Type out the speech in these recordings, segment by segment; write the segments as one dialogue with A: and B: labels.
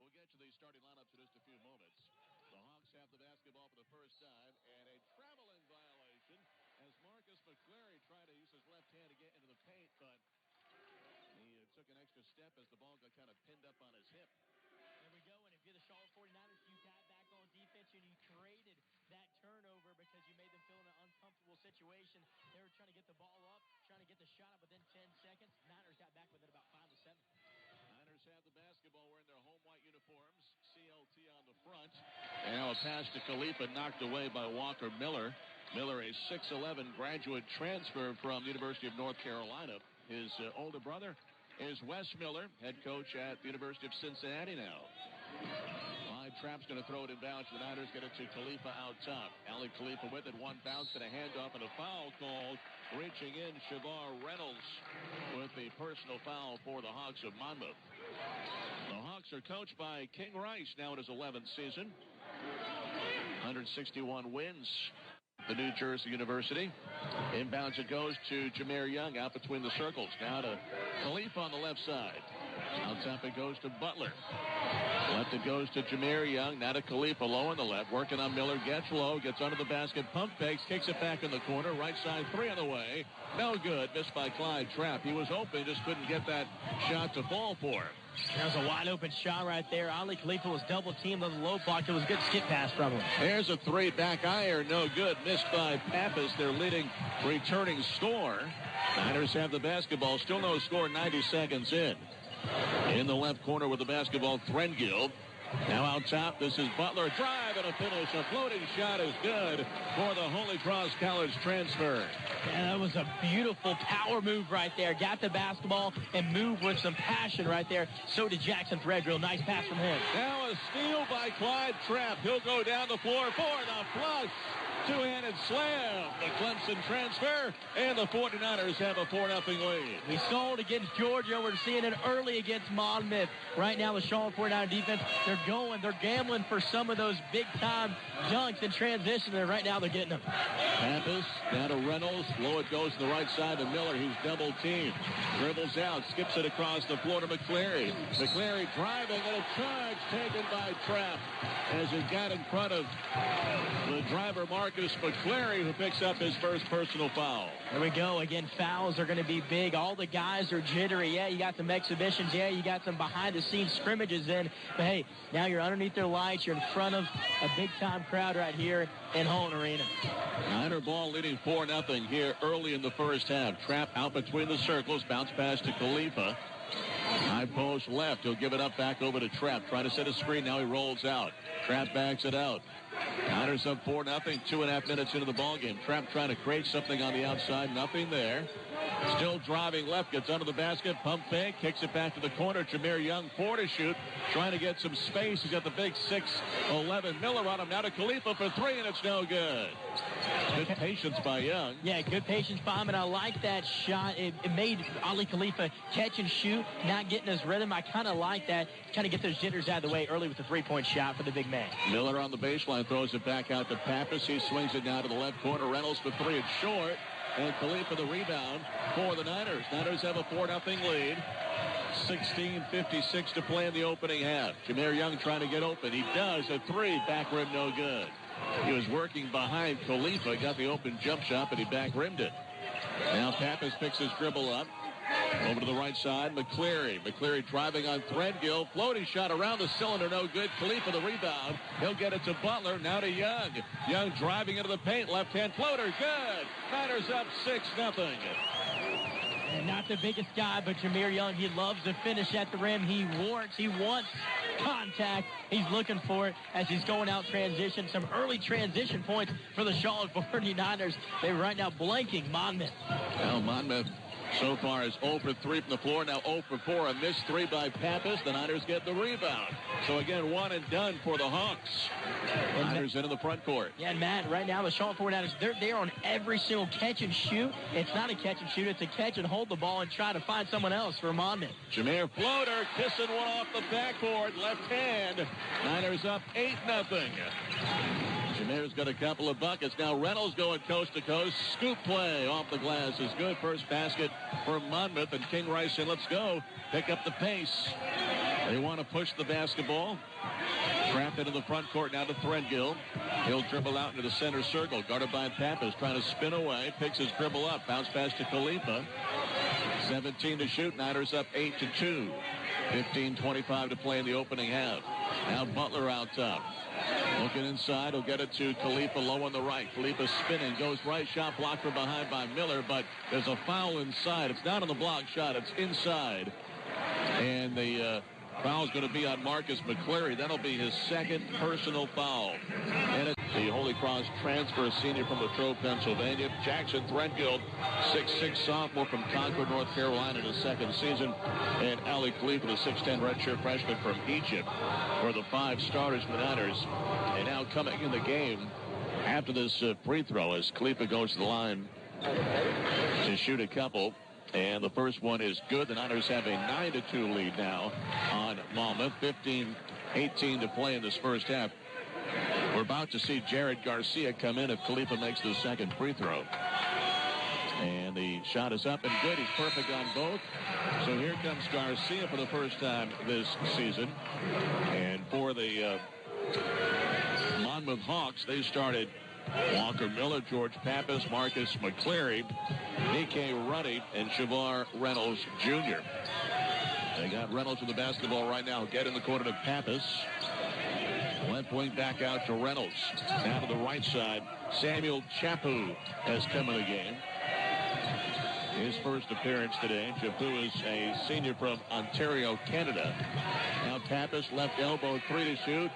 A: We'll get to the starting lineups in just a few moments. The Hawks have the basketball for the first time, and a traveling violation as Marcus McCleary tried to use his left hand to get into the paint, but he took an extra step as the ball got kind of pinned up on his hip.
B: There we go, and if you're the Charlotte 49ers, you got back on defense and you created that turnover because you made them feel in an uncomfortable situation. They were trying to get the ball up, trying to get the shot up within 10 seconds. Niners got back within about 5 to 7.
A: Niners have the basketball wearing their home white uniforms. CLT on the front. And now a pass to Khalifa knocked away by Walker Miller. Miller, a 6'11 graduate transfer from the University of North Carolina. His older brother is Wes Miller, head coach at the University of Cincinnati now. Clyde Trapp's going to throw it in bounds. The Niners get it to Khalifa out top. Ali Khalifa with it. One bounce and a handoff and a foul called. Reaching in, Shavar Reynolds with the personal foul for the Hawks of Monmouth. The Hawks are coached by King Rice now in his 11th season. 161 wins. The New Jersey University. Inbounds it goes to Jameer Young out between the circles. Now to Khalifa on the left side. Out top it goes to Butler. Left it goes to Jameer Young. Now to Khalifa low on the left. Working on Miller. Gets low. Gets under the basket. Pump fakes. Kicks it back in the corner. Right side three on the way. No good. Missed by Clyde Trapp. He was open. Just couldn't get that shot to fall for him.
B: That was a wide open shot right there. Ali Khalifa was double teamed on the low block. It was a good skip pass from him.
A: There's a three back iron. No good. Missed by Pappas. Their leading returning scorer. Niners have the basketball. Still no score 90 seconds in. In the left corner with the basketball, Threngill. Now out top, this is Butler. Drive and a finish. A floating shot is good for the Holy Cross College transfer.
B: Yeah, that was a beautiful power move right there. Got the basketball and moved with some passion right there. So did Jackson Threadgill. Nice pass from him.
A: Now a steal by Clyde Trapp. He'll go down the floor for the flush. Two-handed slam. The Clemson transfer. And the 49ers have a 4-0 lead.
B: We saw it against Georgia. We're seeing it early against Monmouth. Right now, the Charlotte 49er defense, they're gambling for some of those big-time dunks in transition, and right now they're getting them.
A: Pappas, down to Reynolds. Low it goes to the right side to Miller. He's double-teamed. Dribbles out, skips it across the floor to McCleary. McCleary driving, and a charge taken by Trapp as it got in front of the driver, Marcus McCleary, who picks up his first personal foul.
B: There we go. Again, fouls are going to be big. All the guys are jittery. Yeah, you got some exhibitions. Yeah, you got some behind-the-scenes scrimmages in. But, hey, now you're underneath their lights. You're in front of a big-time crowd right here in Holland Arena.
A: Niner ball leading 4-0 here early in the first half. Trapp out between the circles. Bounce pass to Khalifa. High post left. He'll give it up back over to Trapp. Trying to set a screen. Now he rolls out. Trapp backs it out. Niners up 4-0. 2.5 minutes into the ballgame. Trapp trying to create something on the outside. Nothing there. Still driving left. Gets under the basket. Pump fake. Kicks it back to the corner. Jameer Young, 4 to shoot. Trying to get some space. He's got the big 6'11 Miller on him. Now to Khalifa for 3, and it's no good. Good patience by Young.
B: Yeah, good patience by him, and I like that shot. It made Ali Khalifa catch and shoot, not getting his rhythm. I kind of like that. Kind of get those jitters out of the way early with the three-point shot for the big man.
A: Miller on the baseline throws it back out to Pappas. He swings it down to the left corner. Reynolds for 3. It's short. And Khalifa the rebound for the Niners. Niners have a 4-0 lead. 16:56 to play in the opening half. Jameer Young trying to get open. He does. A 3. Back rim no good. He was working behind Khalifa. Got the open jump shot, but he back rimmed it. Now Pappas picks his dribble up. Over to the right side, McCleary. McCleary driving on Threadgill. Floating shot around the cylinder, no good. Khalifa the rebound. He'll get it to Butler. Now to Young. Young driving into the paint. Left-hand floater, good. Niners up 6-0.
B: And not the biggest guy, but Jameer Young, he loves to finish at the rim. He wants contact. He's looking for it as he's going out transition. Some early transition points for the Charlotte 49ers. They're right now blanking Monmouth.
A: Well, Monmouth so far is 0 for 3 from the floor. Now 0 for 4. A missed 3 by Pappas. The Niners get the rebound. So again, 1 and done for the Hawks. Niners into the front court.
B: Yeah, and Matt, right now the Charlotte 49ers, they're there on every single catch and shoot. It's not a catch and shoot. It's a catch and hold the ball and try to find someone else for Monmouth.
A: Jameer floater, kissing one off the backboard. Left hand. Niners up 8-0. Jameer's got a couple of buckets. Now Reynolds going coast to coast. Scoop play off the glass is good. First basket for Monmouth, and King Rice said, let's go. Pick up the pace. They want to push the basketball. Trapped into the front court now to Threadgill. He'll dribble out into the center circle. Guarded by Pappas. Trying to spin away. Picks his dribble up. Bounce pass to Khalifa. 17 to shoot. Niners up 8-2. 15:25 to play in the opening half. Now Butler out top. Looking inside. He'll get it to Khalifa low on the right. Khalifa spinning. Goes right. Shot blocked from behind by Miller. But there's a foul inside. It's not on the block shot. It's inside. And the foul's going to be on Marcus McCleary. That'll be his second personal foul. And the Holy Cross transfer senior from Latrobe, Pennsylvania. Jackson Threadgill, 6'6" sophomore from Concord, North Carolina in his second season. And Ali Khalifa, the 6'10" redshirt freshman from Egypt, for the 5 starters for the Niners. And now coming in the game after this free throw as Khalifa goes to the line to shoot a couple. And the first one is good. The Niners have a 9-2 lead now on Monmouth. 15-18 to play in this first half. We're about to see Jared Garcia come in if Khalifa makes the second free throw. And the shot is up and good. He's perfect on both. So here comes Garcia for the first time this season. And for the Monmouth Hawks, they started Walker Miller, George Pappas, Marcus McCleary, D.K. Ruddy, and Shavar Reynolds Jr. They got Reynolds with the basketball right now. Get in the corner to Pappas. Left wing back out to Reynolds. Now to the right side. Samuel Chapu has come in the game. His first appearance today. Chapu is a senior from Ontario, Canada. Now Pappas, left elbow, 3 to shoot.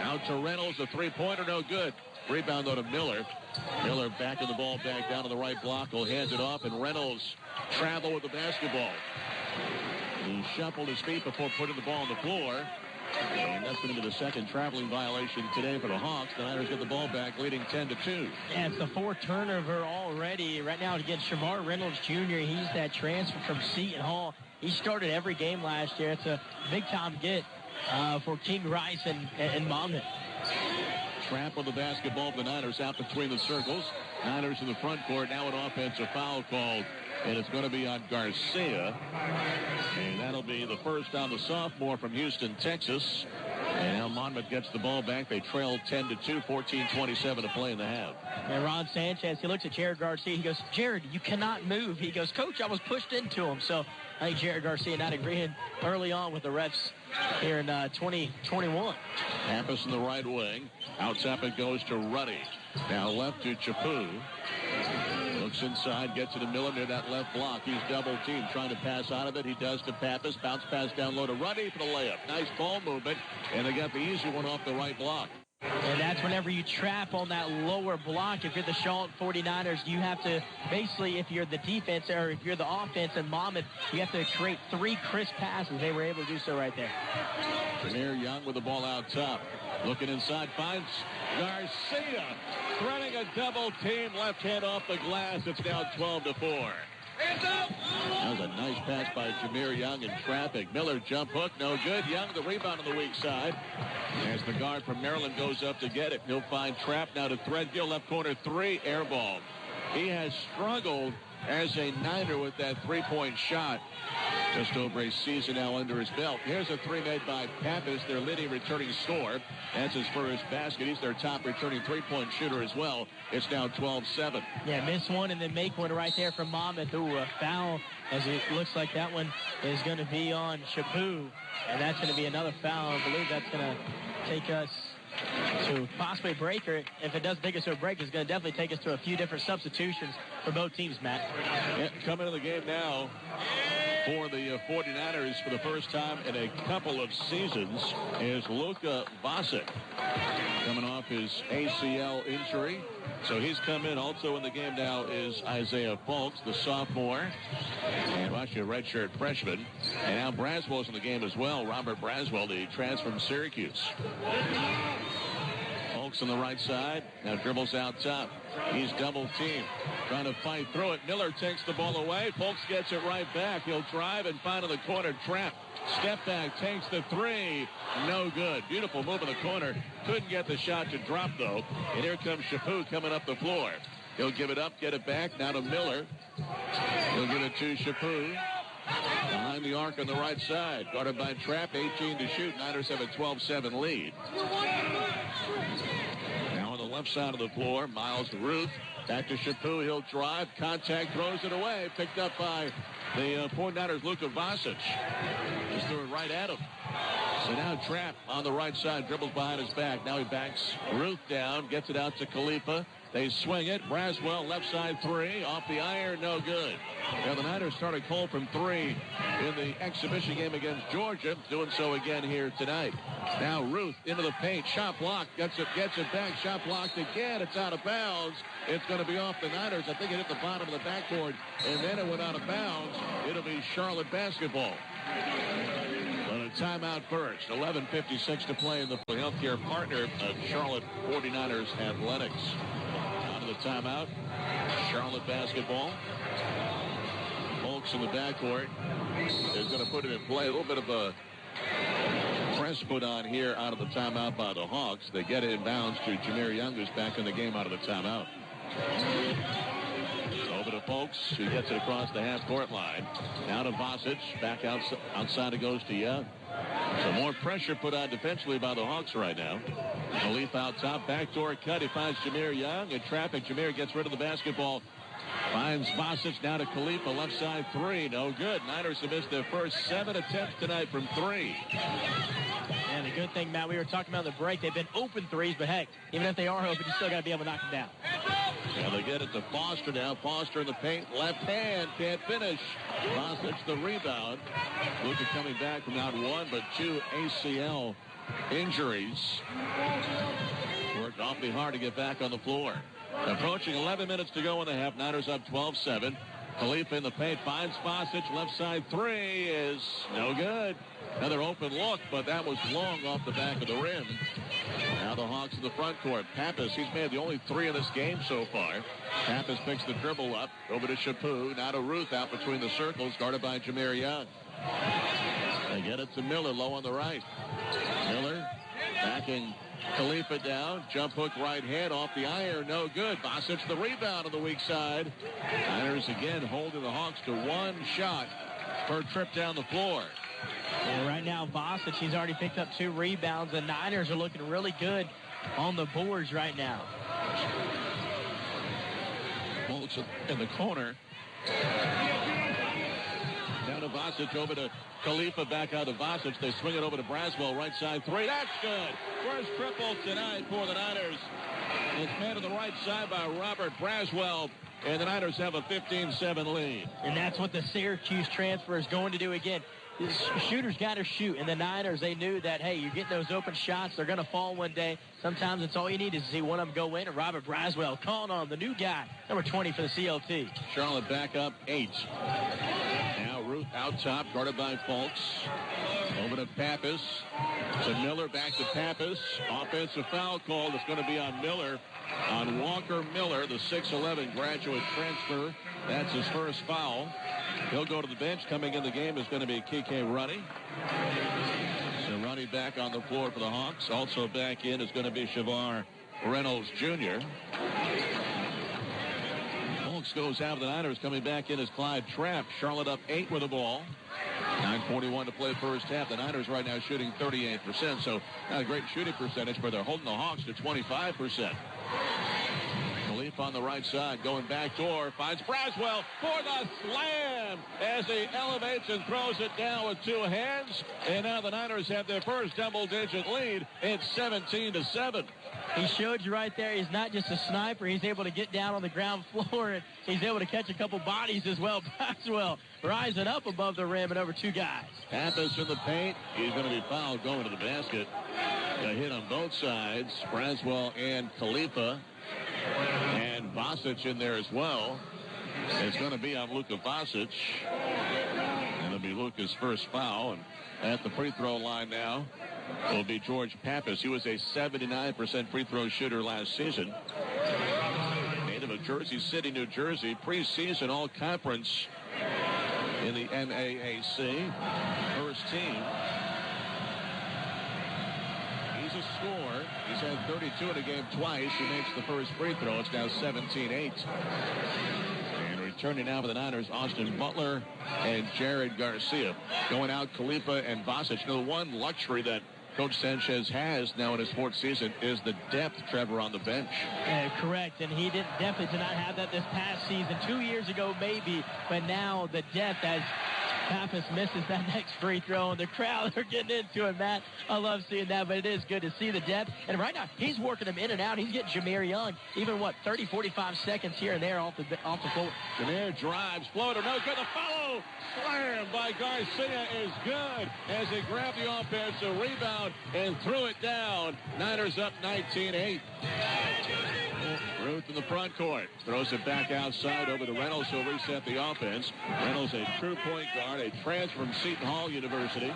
A: Out to Reynolds, a three-pointer, no good. Rebound though to Miller. Miller backing the ball back down to the right block. Will hand it off, and Reynolds travel with the basketball. He shuffled his feet before putting the ball on the floor. And that's going to be the second traveling violation today for the Hawks. The Niners get the ball back, leading 10-2.
B: Yeah, it's the 4th turnover already. Right now against Shavar Reynolds Jr. He's that transfer from Seton Hall. He started every game last year. It's a big-time get for King Rice and Monmouth.
A: Trap with the basketball. The Niners out between the circles. Niners in the front court. Now an offensive foul called. And it's going to be on Garcia. And that'll be the first on the sophomore from Houston, Texas. And now Monmouth gets the ball back. They trail 10-2, 14:27 to play in the half.
B: And Ron Sanchez, he looks at Jared Garcia. He goes, Jared, you cannot move. He goes, Coach, I was pushed into him. So I think Jared Garcia not agreeing early on with the refs here in 2021.
A: Pappas in the right wing. Out top it goes to Ruddy. Now left to Chapu. Looks inside, gets it to Miller near that left block. He's double teamed, trying to pass out of it. He does to Pappas. Bounce pass down low to Ruddy for the layup. Nice ball movement, and they got the easy one off the right block.
B: And that's whenever you trap on that lower block. If you're the Charlotte 49ers, you have to basically, if you're the defense or if you're the offense in Monmouth, you have to create 3 crisp passes. They were able to do so right there.
A: Jameer Young with the ball out top. Looking inside, finds Garcia. Threading a double team. Left hand off the glass. It's now 12-4. That was a nice pass by Jameer Young in traffic. Miller jump hook, no good. Young the rebound on the weak side. As the guard from Maryland goes up to get it, he'll find Trap now to Threadgill. Left corner 3, air ball. He has struggled as a Niner with that 3-point shot. Just over a season now under his belt. Here's a 3 made by Pappas, their leading returning scorer. That's his first basket. He's their top returning 3-point shooter as well. It's now 12-7.
B: Yeah, miss one and then make one right there from Monmouth. Ooh, a foul, as it looks like that one is going to be on Chapu. And that's going to be another foul. I believe that's going to take us to possibly a break, or if it does take us to a break, it's going to definitely take us to a few different substitutions for both teams, Matt.
A: Yeah, coming to the game now for the 49ers for the first time in a couple of seasons is Luka Basic, coming off his ACL injury. So he's come in. Also in the game now is Isaiah Folks, the sophomore, and actually a redshirt freshman. And now Braswell's in the game as well. Robert Braswell, the transfer from Syracuse. Folks on the right side. Now dribbles out top. He's double teamed. Trying to fight through it. Miller takes the ball away. Folks gets it right back. He'll drive and find in the corner. Trap. Step back. Takes the 3. No good. Beautiful move in the corner. Couldn't get the shot to drop, though. And here comes Chapu coming up the floor. He'll give it up, get it back. Now to Miller. He'll give it to Chapu. Behind the arc on the right side. Guarded by Trapp, 18 to shoot. Niners have a 12-7 lead. Now on the left side of the floor, Miles Ruth. Back to Shapu. He'll drive. Contact, throws it away. Picked up by the 49ers, Luka Vasic. Just threw it right at him. So now Trapp on the right side, dribbles behind his back. Now he backs Ruth down, gets it out to Khalifa. They swing it. Braswell, left side three. Off the iron, no good. Now the Niners started cold from three in the exhibition game against Georgia. Doing so again here tonight. Now Ruth into the paint. Shot blocked. Gets it back. Shot blocked again. It's out of bounds. It's going to be off the Niners. I think it hit the bottom of the backboard, and then it went out of bounds. It'll be Charlotte basketball. But a timeout first. 11:56 to play in the healthcare partner of Charlotte 49ers Athletics. Out of the timeout. Charlotte basketball. Folks in the backcourt is going to put it in play. A little bit of a press put on here out of the timeout by the Hawks. They get it inbounds to Jameer Young, who's back in the game out of the timeout. Over to Folks, who gets it across the half-court line. Now to Vasic. Back outside it goes to Young. So more pressure put on defensively by the Hawks right now. Khalifa out top. Backdoor cut. He finds Jameer Young. In traffic, Jameer gets rid of the basketball. Finds Vasic now to Khalifa. Left side three. No good. Niners have missed their first 7 attempts tonight from three.
B: And the good thing, Matt, we were talking about the break. They've been open threes, but heck, even if they are open, you still got to be able to knock them down.
A: And they get it to Foster now. Foster in the paint. Left hand. Can't finish. Vasic the rebound. Luka coming back from not one, but 2 ACL injuries. Worked awfully hard to get back on the floor. Approaching 11 minutes to go in the half. Niners up 12-7. Khalifa in the paint. Finds Vasic. Left side three is no good. Another open look, but that was long off the back of the rim. Now the Hawks in the front court. Pappas, he's made the only 3 in this game so far. Pappas picks the dribble up. Over to Shapu. Now to Ruth out between the circles. Guarded by Jameer Young. They get it to Miller low on the right. Miller backing Khalifa down. Jump hook right hand off the iron. No good. Vasic the rebound on the weak side. Niners again holding the Hawks to 1 shot per trip down the floor.
B: And right now, Vasic, he's already picked up 2 rebounds. The Niners are looking really good on the boards right now.
A: Bolts in the corner. Down to Vasic, over to Khalifa, back out to Vasic. They swing it over to Braswell, right side three. That's good. First triple tonight for the Niners. It's made to the right side by Robert Braswell. And the Niners have a 15-7 lead.
B: And that's what the Syracuse transfer is going to do again. The shooter's got to shoot. And the Niners, they knew that, hey, you're getting those open shots. They're going to fall one day. Sometimes it's all you need is to see one of them go in. And Robert Braswell calling on the new guy, number 20 for the CLT.
A: Charlotte back up 8. Now Ruth out top, guarded by Folks. Over to Pappas. To Miller, back to Pappas. Offensive foul call that's going to be on Miller. On Walker Miller, the 6'11 graduate transfer. That's his first foul. He'll go to the bench. Coming in the game is going to be Kike Runny. So Runny back on the floor for the Hawks. Also back in is going to be Shavar Reynolds Jr. Folks goes out of the Niners. Coming back in is Clyde Trapp. Charlotte up 8 with the ball. 9:41 to play first half. The Niners right now shooting 38%. So not a great shooting percentage, but they're holding the Hawks to 25%. Khalifa on the right side, going back door, finds Braswell for the slam as he elevates and throws it down with 2 hands. And now the Niners have their first double-digit lead. It's 17-7.
B: He showed you right there, he's not just a sniper. He's able to get down on the ground floor, and he's able to catch a couple bodies as well. Braswell rising up above the rim and over 2 guys.
A: Pappas in the paint. He's going to be fouled going to the basket. A hit on both sides, Braswell and Khalifa. And Vasic in there as well. It's going to be on Luka Vasic. And it'll be Luka's first foul. And at the free throw line now will be George Pappas. He was a 79% free throw shooter last season. Native of Jersey City, New Jersey. Preseason all-conference in the NAAC. First team. He's a scorer. He's had 32 in a game twice. He makes the first free throw. It's now 17-8. And we returning now for the Niners, Austin Butler and Jared Garcia. Going out, Khalifa and Bosic. The one luxury that Coach Sanchez has now in his fourth season is the depth, Trevor, on the bench.
B: Correct, and he definitely did not have that this past season. 2 years ago, maybe, but now the depth as Pappas misses that next free throw, and the crowd are getting into it, Matt. I love seeing that, but it is good to see the depth. And right now, he's working him in and out. He's getting Jameer Young, even, 30, 45 seconds here and there off the floor.
A: Jameer drives, floater, no good. The follow, slam by Garcia is good as he grabbed the offensive rebound and threw it down. Niners up 19-8. Ruth in the front court. Throws it back outside over to Reynolds. He'll reset the offense. Reynolds, a true point guard, a transfer from Seton Hall University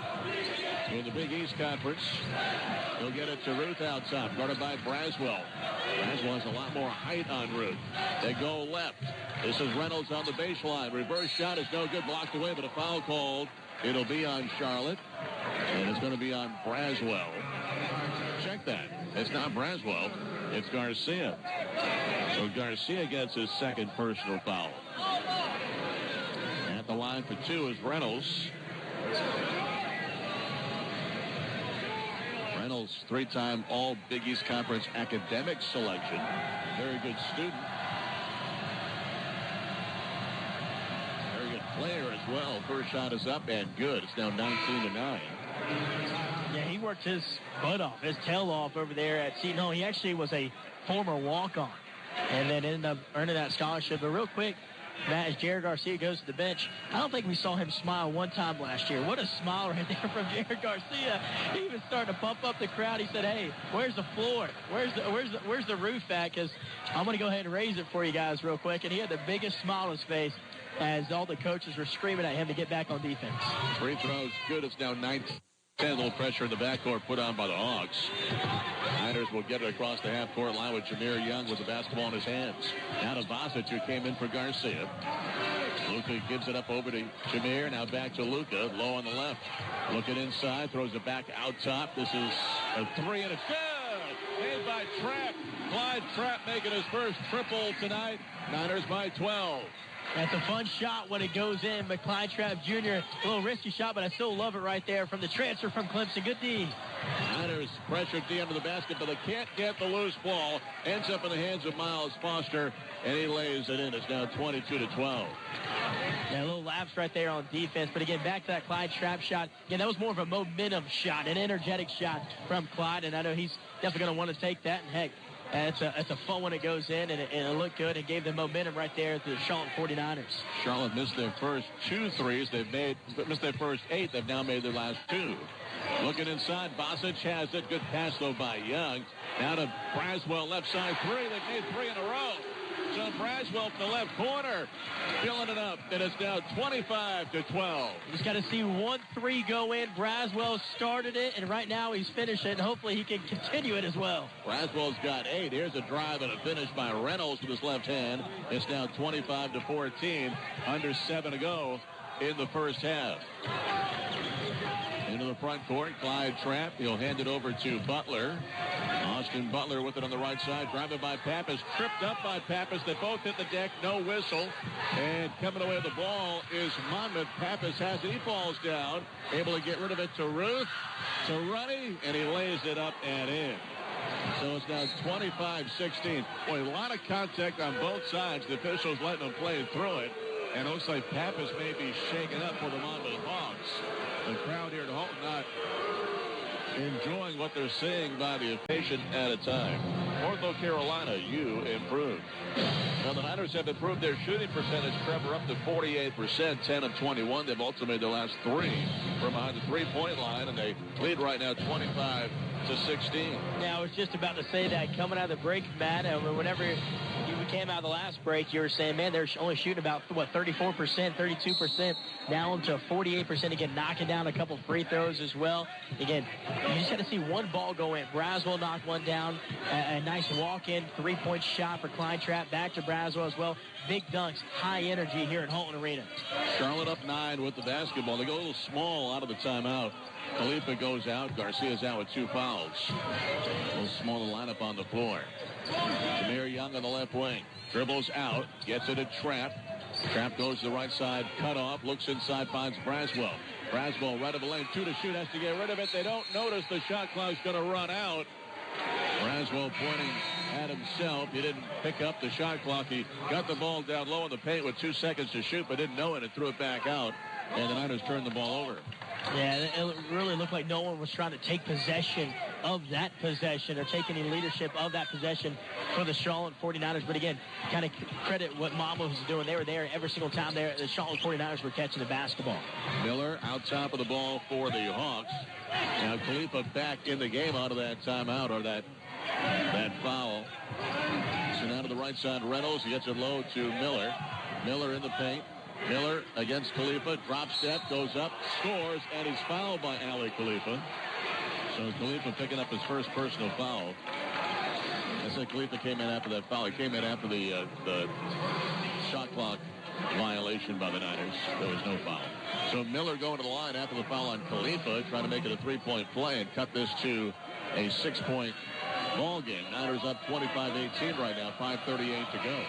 A: in the Big East Conference. He'll get it to Ruth out top, guarded by Braswell. Braswell has a lot more height on Ruth. They go left. This is Reynolds on the baseline. Reverse shot is no good. Blocked away, but a foul called. It'll be on Charlotte, and it's going to be on Braswell. Check that. It's not Braswell. It's Garcia. So Garcia gets his second personal foul. At the line for two is Reynolds. Reynolds, three-time All Big East Conference academic selection. Very good student. Very good player as well. First shot is up and good. It's now 19-9.
B: Yeah, he worked his butt off, his tail off over there at Seton Hall. He actually was a former walk-on and then ended up earning that scholarship. But real quick, Matt, as Jared Garcia goes to the bench, I don't think we saw him smile one time last year. What a smile right there from Jared Garcia. He was starting to pump up the crowd. He said, hey, where's the floor? Where's the roof at? Because I'm going to go ahead and raise it for you guys real quick. And he had the biggest smile on his face as all the coaches were screaming at him to get back on defense.
A: Free throws good. It's now 19. A little pressure in the backcourt put on by the Hawks. Niners will get it across the half-court line with Jameer Young with the basketball in his hands. Now to Bosic, who came in for Garcia. Luka gives it up over to Jameer. Now back to Luka, low on the left. Looking inside, throws it back out top. This is a three, and it's good. Made by Trapp. Clyde Trapp making his first triple tonight. Niners by 12.
B: That's a fun shot when it goes in. But Clyde Trapp Jr., a little risky shot, but I still love it right there from the transfer from Clemson. Good D.
A: Niners pressure at the end of the basket, but they can't get the loose ball. Ends up in the hands of Miles Foster, and he lays it in. It's now 22-12.
B: Yeah, a little lapse right there on defense. But again, back to that Clyde Trapp shot. Again, that was more of a momentum shot, an energetic shot from Clyde, and I know he's definitely going to want to take that. And heck, it's a fun when it goes in, and it looked good. It gave them momentum right there to the Charlotte 49ers.
A: Charlotte missed their first 2 threes. Missed their first 8. They've now made their last 2. Looking inside, Bosic has it. Good pass, though, by Young. Now to Braswell, left side 3. They've made 3 in a row. So Braswell from the left corner, filling it up, and it's now 25-12.
B: He's got to see 1-3 go in. Braswell started it, and right now he's finished it, and hopefully he can continue it as well.
A: Braswell's got 8. Here's a drive and a finish by Reynolds with his left hand. It's now 25-14, under 7 to go in the first half. Into the front court, Clyde Trapp. He'll hand it over to Butler. Austin Butler with it on the right side. Driving by Pappas. Tripped up by Pappas. They both hit the deck. No whistle. And coming away with the ball is Monmouth. Pappas has it. He falls down. Able to get rid of it to Ruth. To Runny. And he lays it up and in. So it's now 25-16. Boy, a lot of contact on both sides. The officials letting them play through it. And it looks like Pappas may be shaken up for the Monmouth Hawks. The crowd here at Holton not enjoying what they're seeing by the occasion at a time. North Carolina, you improved. Now, the Niners have improved their shooting percentage, Trevor, up to 48%, 10 of 21. They've also made their last 3 from behind the three-point line, and they lead right now 25-16.
B: Yeah, I was just about to say that coming out of the break, Matt, whenever you came out of the last break, you were saying, man, they're only shooting about, 34%, 32%, down to 48%. Again, knocking down a couple free throws as well. Again, you just got to see one ball go in. Braswell knocked one down. A nice walk-in three-point shot for Clyde Trapp. Back to Braswell as well. Big dunks, high energy here at Holton Arena.
A: Charlotte up 9 with the basketball. They go a little small out of the timeout. Khalifa goes out. Garcia's out with 2 fouls. A little smaller lineup on the floor. Jameer Young on the left wing. Dribbles out. Gets it to Trapp. Trap goes to the right side, cut off, looks inside, finds Braswell. Braswell right of the lane, 2 to shoot, has to get rid of it. They don't notice the shot clock's going to run out. Braswell pointing at himself. He didn't pick up the shot clock. He got the ball down low in the paint with 2 seconds to shoot, but didn't know it and threw it back out. And the Niners turned the ball over.
B: Yeah, it really looked like no one was trying to take possession of that possession or take any leadership of that possession for the Charlotte 49ers. But again, kind of credit what Monmouth was doing. They were there every single time the Charlotte 49ers were catching the basketball.
A: Miller out top of the ball for the Hawks. Now Khalifa back in the game out of that timeout or that foul. So now to the right side, Reynolds. He gets it low to Miller. Miller in the paint. Miller against Khalifa. Drop step, goes up, scores, and he's fouled by Ali Khalifa. So Khalifa picking up his first personal foul. I said Khalifa came in after that foul. He came in after the shot clock violation by the Niners. There was no foul. So Miller going to the line after the foul on Khalifa, trying to make it a 3-point play and cut this to a 6-point ball game. Niners up 25-18 right now, 5:38 to go.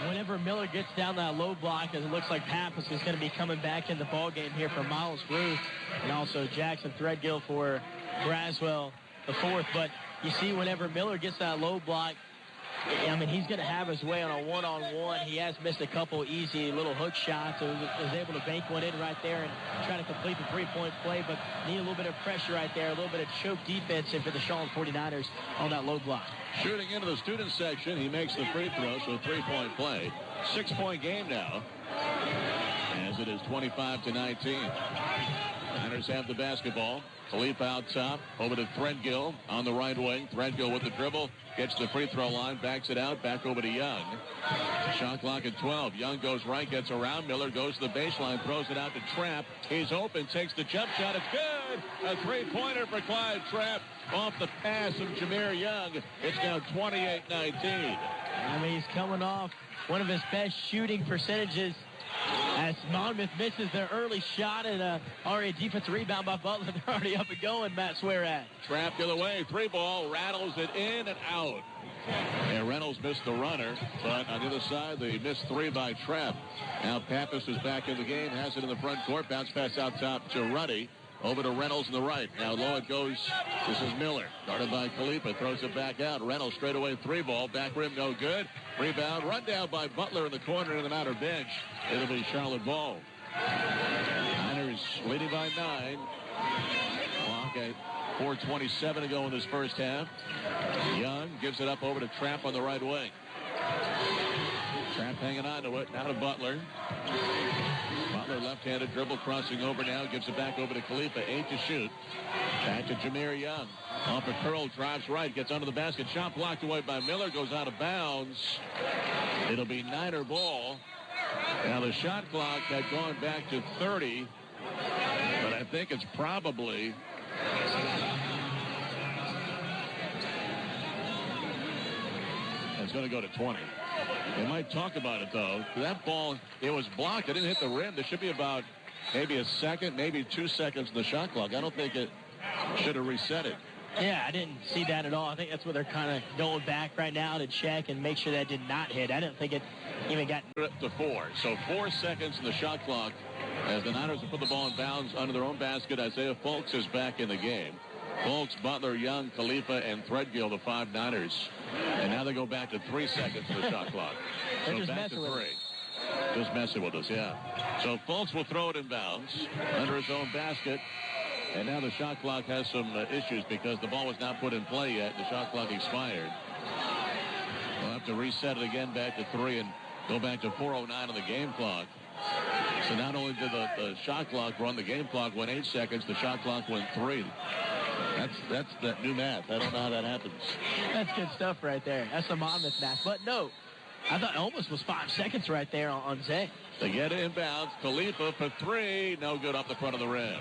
B: Whenever Miller gets down that low block, it looks like Pappas is going to be coming back in the ball game here for Miles Ruth, and also Jackson Threadgill for Braswell, the fourth. But you see, whenever Miller gets that low block, I mean, he's going to have his way on a one-on-one. He has missed a couple easy little hook shots and was able to bank one in right there and try to complete the 3-point play, but need a little bit of pressure right there, a little bit of choke defense for the Charlotte 49ers on that low block.
A: Shooting into the student section, he makes the free throw, so a 3-point play. 6-point game now, as it is 25-19. Niners have the basketball. Khalifa out top, over to Threadgill on the right wing. Threadgill with the dribble, gets to the free throw line, backs it out, back over to Young. Shot clock at 12. Young goes right, gets around. Miller goes to the baseline, throws it out to Trapp. He's open, takes the jump shot. It's good. A 3-pointer for Clyde Trapp off the pass of Jameer Young. It's now 28-19.
B: I mean, he's coming off one of his best shooting percentages as Monmouth misses their early shot, and already a defensive rebound by Butler. They're already up and going, Matt Swearat.
A: Trapped the other way. 3-ball, rattles it in and out. And Reynolds missed the runner, but on the other side, the missed 3 by Trapp. Now Pappas is back in the game, has it in the front court, bounce pass out top to Ruddy. Over to Reynolds on the right. Now low it goes. This is Miller. Guarded by Khalifa. Throws it back out. Reynolds straight away 3-ball. Back rim no good. Rebound. Run down by Butler in the corner in the Niner bench. It'll be Charlotte ball. Niners leading by 9. Clock at 4:27 to go in this first half. Young gives it up over to Trapp on the right wing. Trapp hanging on to it. Now to Butler. Butler left-handed dribble crossing over now. Gives it back over to Khalifa. 8 to shoot. Back to Jameer Young. Off a curl. Drives right. Gets under the basket. Shot blocked away by Miller. Goes out of bounds. It'll be Niner ball. Now the shot clock had gone back to 30. But I think it's probably... It's going to go to 20. They might talk about it, though. That ball, it was blocked. It didn't hit the rim. There should be about maybe a second, maybe 2 seconds in the shot clock. I don't think it should have reset it.
B: Yeah, I didn't see that at all. I think that's where they're kind of going back right now to check and make sure that did not hit. I didn't think it even got...
A: To 4. So 4 seconds in the shot clock as the Niners have put the ball in bounds under their own basket. Isaiah Folks is back in the game. Folks, Butler, Young, Khalifa, and Threadgill, the 5 Niners. And now they go back to 3 seconds in the shot clock. So back to 3. Just messing with us, yeah. So Folks will throw it in bounds under his own basket. And now the shot clock has some issues because the ball was not put in play yet. The shot clock expired. We'll have to reset it again back to 3 and go back to 4:09 on the game clock. So not only did the shot clock run, the game clock went 8 seconds. The shot clock went 3. That's that new math. I don't know how that happens.
B: That's good stuff right there. That's the Monmouth math. But no, I thought it almost was 5 seconds right there on Zay.
A: They get it inbounds. Khalifa for 3. No good off the front of the rim.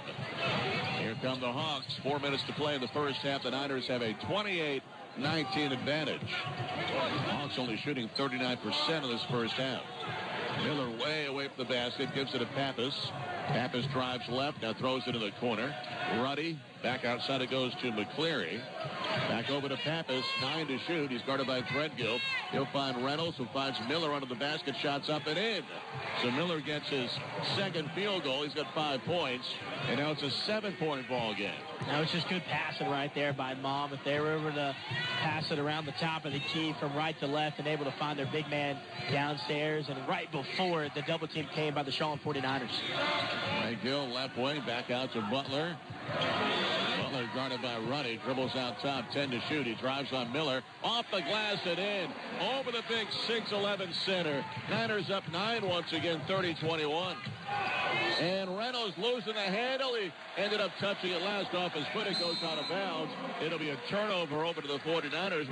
A: Here come the Hawks. 4 minutes to play in the first half. The Niners have a 28-19 advantage. Hawks only shooting 39% of this first half. Miller way away from the basket. Gives it to Pappas. Pappas drives left. Now throws it in the corner. Ruddy. Back outside it goes to McCleary. Back over to Pappas. 9 to shoot. He's guarded by Threadgill. He'll find Reynolds, who finds Miller under the basket. Shots up and in. So Miller gets his second field goal. He's got 5 points. And now it's a 7-point ball game.
B: That was just good passing right there by Monmouth. They were able to pass it around the top of the key from right to left and able to find their big man downstairs. And right before the double team came by the Charlotte 49ers.
A: Gill left wing, back out to Butler. Butler guarded by Ruddy. Dribbles out top, 10 to shoot. He drives on Miller. Off the glass and in. Over the big 6'11 center. Niners up 9 once again, 30-21. And Reynolds losing the handle. He ended up touching it last off his foot. It goes out of bounds. It'll be a turnover over to the 49ers.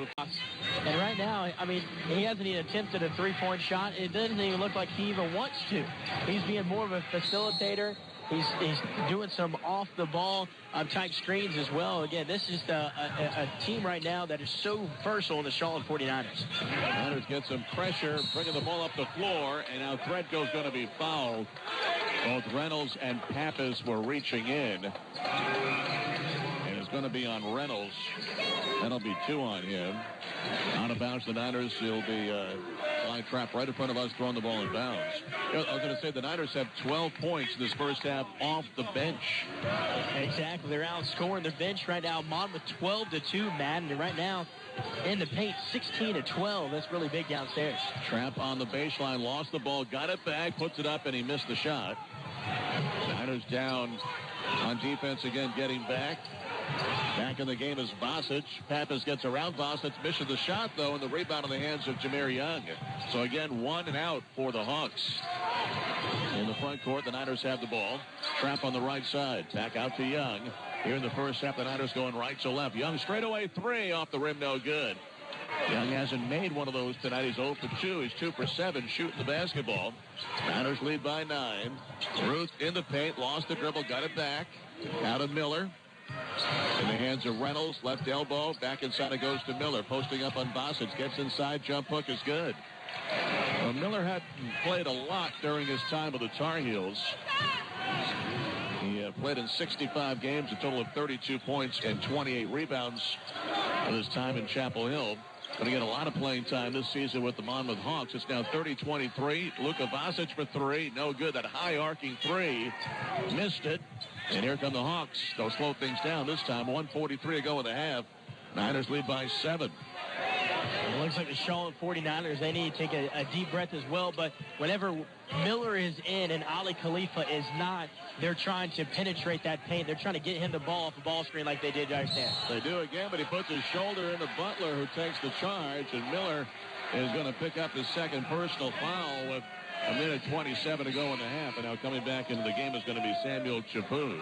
B: And right now, I mean, he hasn't even attempted a 3-point shot. It doesn't even look like he even wants to. He's being more of a facilitator. He's doing some off-the-ball type screens as well. Again, this is a team right now that is so versatile in the Charlotte 49ers.
A: Niners get some pressure, bringing the ball up the floor, and now Threadgill's going to be fouled. Both Reynolds and Pappas were reaching in. And it's going to be on Reynolds. That'll be 2 on him. Out of bounds, the Niners. He'll be fly trap right in front of us, throwing the ball in bounds. I was going to say the Niners have 12 points in this first half off the bench.
B: Exactly. They're outscoring the bench right now. Monmouth 12-2, Madden. And right now, in the paint, 16-12. That's really big downstairs.
A: Trap on the baseline, lost the ball, got it back, puts it up, and he missed the shot. Niners down on defense again, getting back. Back in the game is Bosic. Pappas gets around Bosic, misses the shot, though, and the rebound in the hands of Jameer Young. So, again, 1 and out for the Hawks. In the front court, the Niners have the ball. Trap on the right side. Back out to Young. Here in the first half, the Niners going right to left. Young straightaway 3 off the rim, no good. Young hasn't made one of those tonight. He's 0 for 2. He's 2 for 7 shooting the basketball. Niners lead by 9. Ruth in the paint, lost the dribble, got it back. Out of Miller. In the hands of Reynolds, left elbow, back inside it goes to Miller, posting up on Bosic, gets inside, jump hook is good. Well, Miller hadn't played a lot during his time with the Tar Heels. He played in 65 games, a total of 32 points and 28 rebounds for his time in Chapel Hill. Going to get a lot of playing time this season with the Monmouth Hawks. It's now 30-23. Luka Bosic for 3. No good. That high arcing 3. Missed it. And here come the Hawks. They'll slow things down this time. 1:43 to go in the half. Niners lead by 7.
B: It looks like the Charlotte 49ers, they need to take a deep breath as well. But whenever Miller is in and Ali Khalifa is not, they're trying to penetrate that paint. They're trying to get him the ball off the ball screen like they did right there.
A: They do again, but he puts his shoulder into Butler, who takes the charge. And Miller is going to pick up his second personal foul with a minute 27 to go in the half. And now coming back into the game is going to be Samuel Chapu.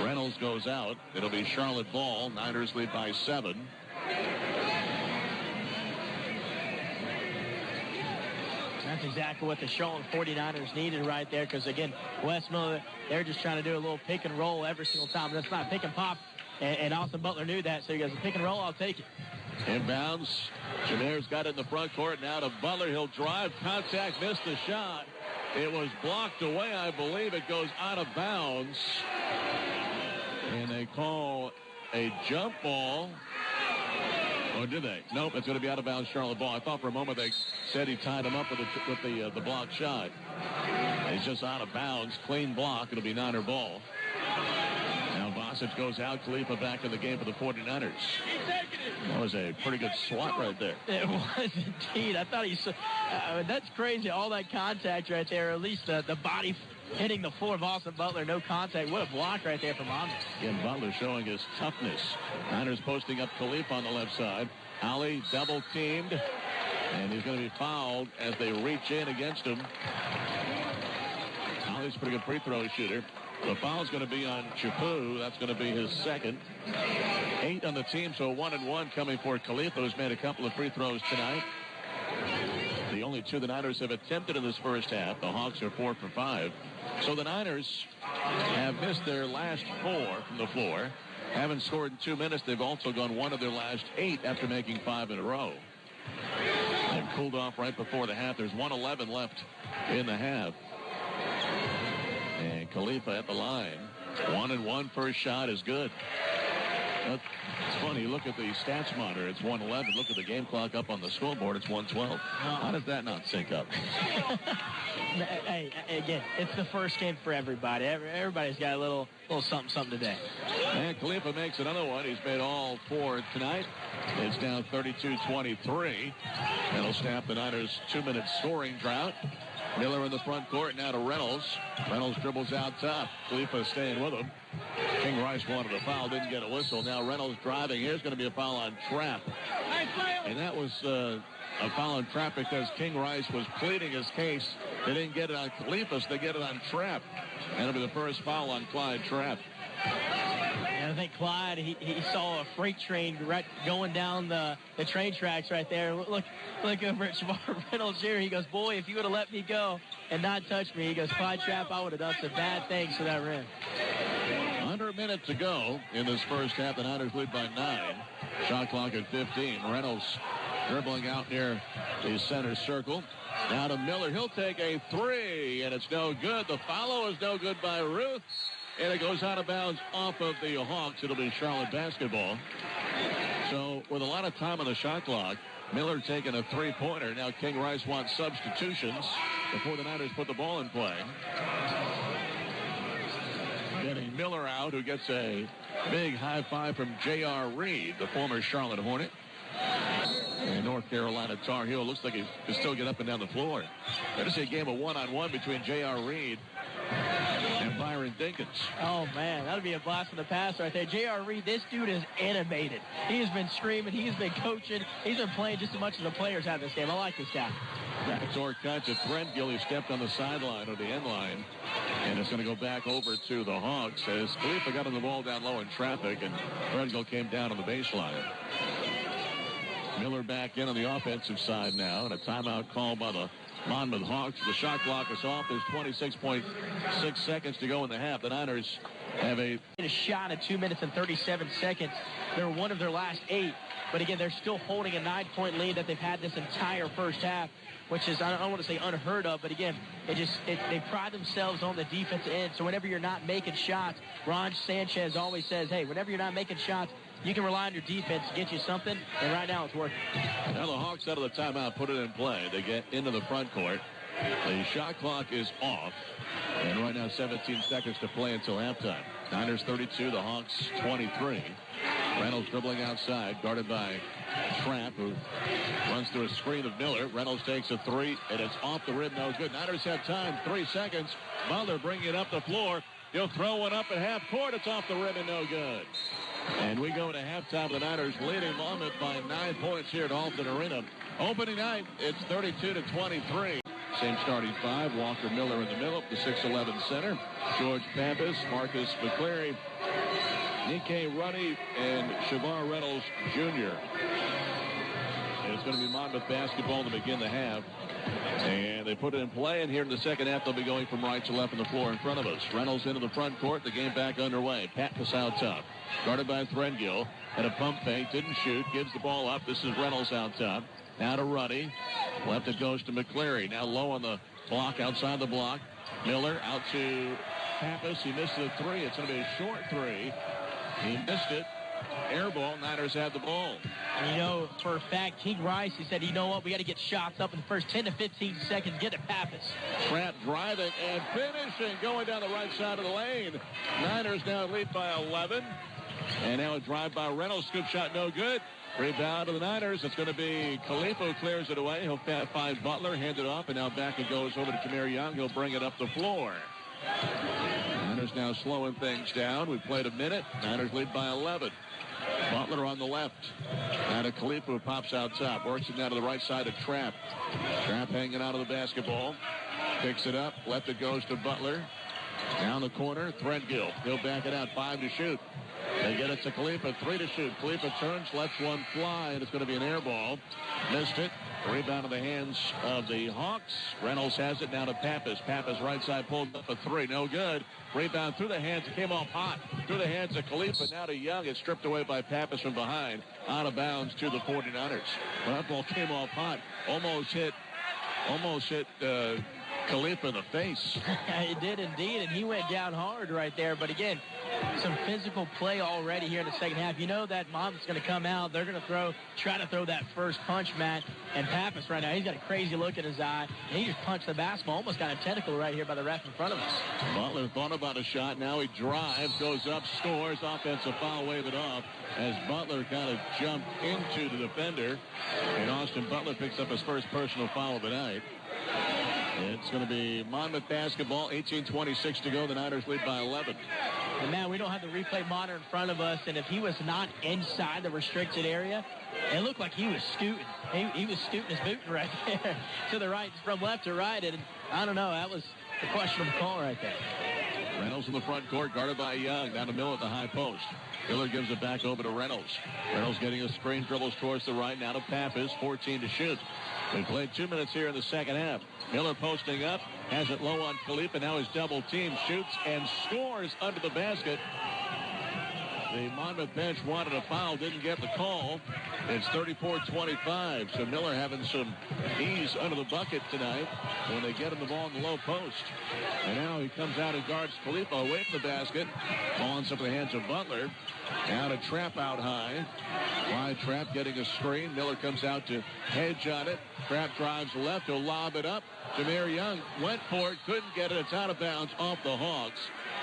A: Reynolds goes out. It'll be Charlotte ball. Niners lead by 7.
B: That's exactly what the Charlotte 49ers needed right there because, again, Wes Miller, they're just trying to do a little pick and roll every single time. That's not pick and pop, and Austin Butler knew that, so he goes, pick and roll, I'll take it.
A: Inbounds. Jameer's got it in the front court. Now to Butler. He'll drive. Contact. Missed the shot. It was blocked away, I believe. It goes out of bounds. And they call a jump ball. Or did they? Nope, it's going to be out of bounds, Charlotte ball. I thought for a moment they said he tied him up with the blocked shot. He's just out of bounds. Clean block. It'll be Niner ball. Now Bosic goes out. Khalifa back in the game for the 49ers. That was a pretty good swat right there.
B: It was indeed. I thought that's crazy. All that contact right there, or at least the body hitting the floor of Austin Butler. No contact. What a block right there from Monmouth.
A: Again, Butler showing his toughness. Niners posting up Khalifa on the left side. Ali double teamed. And he's going to be fouled as they reach in against him. Ali's a pretty good free throw shooter. The foul's going to be on Chapu. That's going to be his second. 8 on the team, so 1-1 coming for Khalifa, who's made a couple of free throws tonight. The only 2 the Niners have attempted in this first half. The Hawks are 4 for 5. So the Niners have missed their last 4 from the floor. Haven't scored in 2 minutes. They've also gone 1 of their last 8 after making 5 in a row. They've cooled off right before the half. There's 1:11 left in the half. And Khalifa at the line. 1-1 first shot is good. It's funny. Look at the stats monitor. It's 1:11. Look at the game clock up on the scoreboard. It's 1:12. How does that not sync up?
B: Hey, again, it's the first game for everybody. Everybody's got a little something today.
A: And Khalifa makes another one. He's made all 4 tonight. It's now 32-23. That'll snap the Niners' 2-minute scoring drought. Miller in the front court, now to Reynolds. Reynolds dribbles out top. Khalifa staying with him. King Rice wanted a foul, didn't get a whistle. Now Reynolds driving. Here's going to be a foul on Trapp. And that was a foul on Trapp because King Rice was pleading his case. They didn't get it on Khalifa, so they get it on Trapp. And it'll be the first foul on Clyde Trapp.
B: And I think Clyde, he saw a freight train going down the train tracks right there. Look over at Shavar Reynolds here. He goes, boy, if you would have let me go and not touch me, he goes, Clyde Trapp, I would have done some bad things to that rim.
A: Under a minute to go in this first half. The Niners lead by 9. Shot clock at 15. Reynolds dribbling out near the center circle. Now to Miller. He'll take a 3, and it's no good. The follow is no good by Ruth. And it goes out of bounds off of the Hawks. It'll be Charlotte basketball. So with a lot of time on the shot clock, Miller taking a 3-pointer. Now King Rice wants substitutions before the Niners put the ball in play. Getting Miller out, who gets a big high five from J.R. Reed, the former Charlotte Hornet. And North Carolina Tar Heel. Looks like he can still get up and down the floor. There's a game of one-on-one between J.R. Reed and Byron Dinkins.
B: Oh, man, that'll be a blast from the past right there. J.R. Reed, this dude is animated. He has been screaming. He's been coaching. He's been playing just as much as the players have this game. I like this guy.
A: Backdoor cut to Threadgill. He stepped on the sideline or the end line. And it's going to go back over to the Hawks as Khalifa got on the ball down low in traffic, and Threadgill came down on the baseline. Miller back in on the offensive side now, and a timeout called by the Monmouth Hawks. The shot clock is off. There's 26.6 seconds to go in the half. The Niners have a
B: shot at 2 minutes and 37 seconds. They're one of their last 8. But again, they're still holding a 9-point lead that they've had this entire first half, which is, I don't want to say unheard of, but again, they pride themselves on the defensive end. So whenever you're not making shots, Ron Sanchez always says, hey, whenever you're not making shots, you can rely on your defense to get you something, and right now it's working.
A: Now the Hawks out of the timeout put it in play. They get into the front court. The shot clock is off, and right now 17 seconds to play until halftime. Niners 32, the Hawks 23. Reynolds dribbling outside, guarded by Trapp, who runs through a screen of Miller. Reynolds takes a 3, and it's off the rim, no good. Niners have time, 3 seconds. Butler bringing it up the floor. He'll throw one up at half court. It's off the rim and no good. And we go to halftime. The Niners leading Monmouth by 9 points here at Alton Arena. Opening night, it's 32-23. Same starting 5. Walker Miller in the middle, the 6'11 center. George Pappas, Marcus McCleary, Nikkei Ruddy, and Shavar Reynolds Jr. And it's going to be Monmouth basketball to begin the half. And they put it in play, and here in the second half, they'll be going from right to left on the floor in front of us. Reynolds into the front court, the game back underway. Pappas out top, guarded by Threadgill, and a pump fake, didn't shoot, gives the ball up. This is Reynolds out top. Now to Ruddy. Left it goes to McCleary. Now low on the block, outside the block. Miller out to Pappas. He missed the 3. It's going to be a short 3. He missed it. Air ball. Niners have the ball.
B: And you know, for a fact, King Rice, he said, you know what, we got to get shots up in the first 10 to 15 seconds. Get it, Pappas.
A: Trapp driving and finishing, going down the right side of the lane. Niners now lead by 11. And now a drive by Reynolds. Scoop shot, no good. Rebound to the Niners. It's going to be Khalifa who clears it away. He'll find Butler, hand it off, and now back it goes over to Kamir Young. He'll bring it up the floor. Niners now slowing things down. We've played a minute. Niners lead by 11. Butler on the left. Now to Khalifa, who pops out top. Works it down to the right side of Trapp. Trapp hanging out of the basketball. Picks it up. Left it goes to Butler. Down the corner, Threadgill. He'll back it out. 5 to shoot. They get it to Khalifa. 3 to shoot. Khalifa turns, lets one fly, and it's going to be an air ball. Missed it. Rebound in the hands of the Hawks. Reynolds has it now to Pappas. Pappas right side pulled up a 3. No good. Rebound through the hands. It came off hot. Through the hands of Khalifa. Now to Young. It's stripped away by Pappas from behind. Out of bounds to the 49ers. Well, that ball came off hot. Almost hit Khalifa in the face.
B: He did indeed, and he went down hard right there. But again, some physical play already here in the second half. You know that Monmouth's going to come out. They're going to try to throw that first punch, Matt. And Pappas right now, he's got a crazy look in his eye. And he just punched the basketball. Almost got a tentacle right here by the ref in front of us.
A: Butler thought about a shot. Now he drives, goes up, scores. Offensive foul, wave it off as Butler kind of jumped into the defender. And Austin Butler picks up his first personal foul of the night. It's going to be Monmouth basketball, 18:26 to go. The Niners lead by 11.
B: And, man, we don't have the replay monitor in front of us, and if he was not inside the restricted area, it looked like he was scooting. He was scooting his boot right there to the right, from left to right, and I don't know. That was a questionable call right there.
A: Reynolds in the front court, guarded by Young. Down the middle at the high post. Miller gives it back over to Reynolds. Reynolds getting a screen, dribbles towards the right. Now to Pappas, 14 to shoot. We played 2 minutes here in the second half. Miller posting up, has it low on Khalifa. Now his double team, shoots and scores under the basket. The Monmouth bench wanted a foul, didn't get the call. It's 34-25. So Miller having some ease under the bucket tonight when they get him the ball in the low post. And now he comes out and guards Khalifa away from the basket. Ball ends up in the hands of Butler. Now to Trapp out high. Wide Trapp getting a screen. Miller comes out to hedge on it. Trapp drives left. He'll lob it up. Jameer Young went for it. Couldn't get it. It's out of bounds off the Hawks.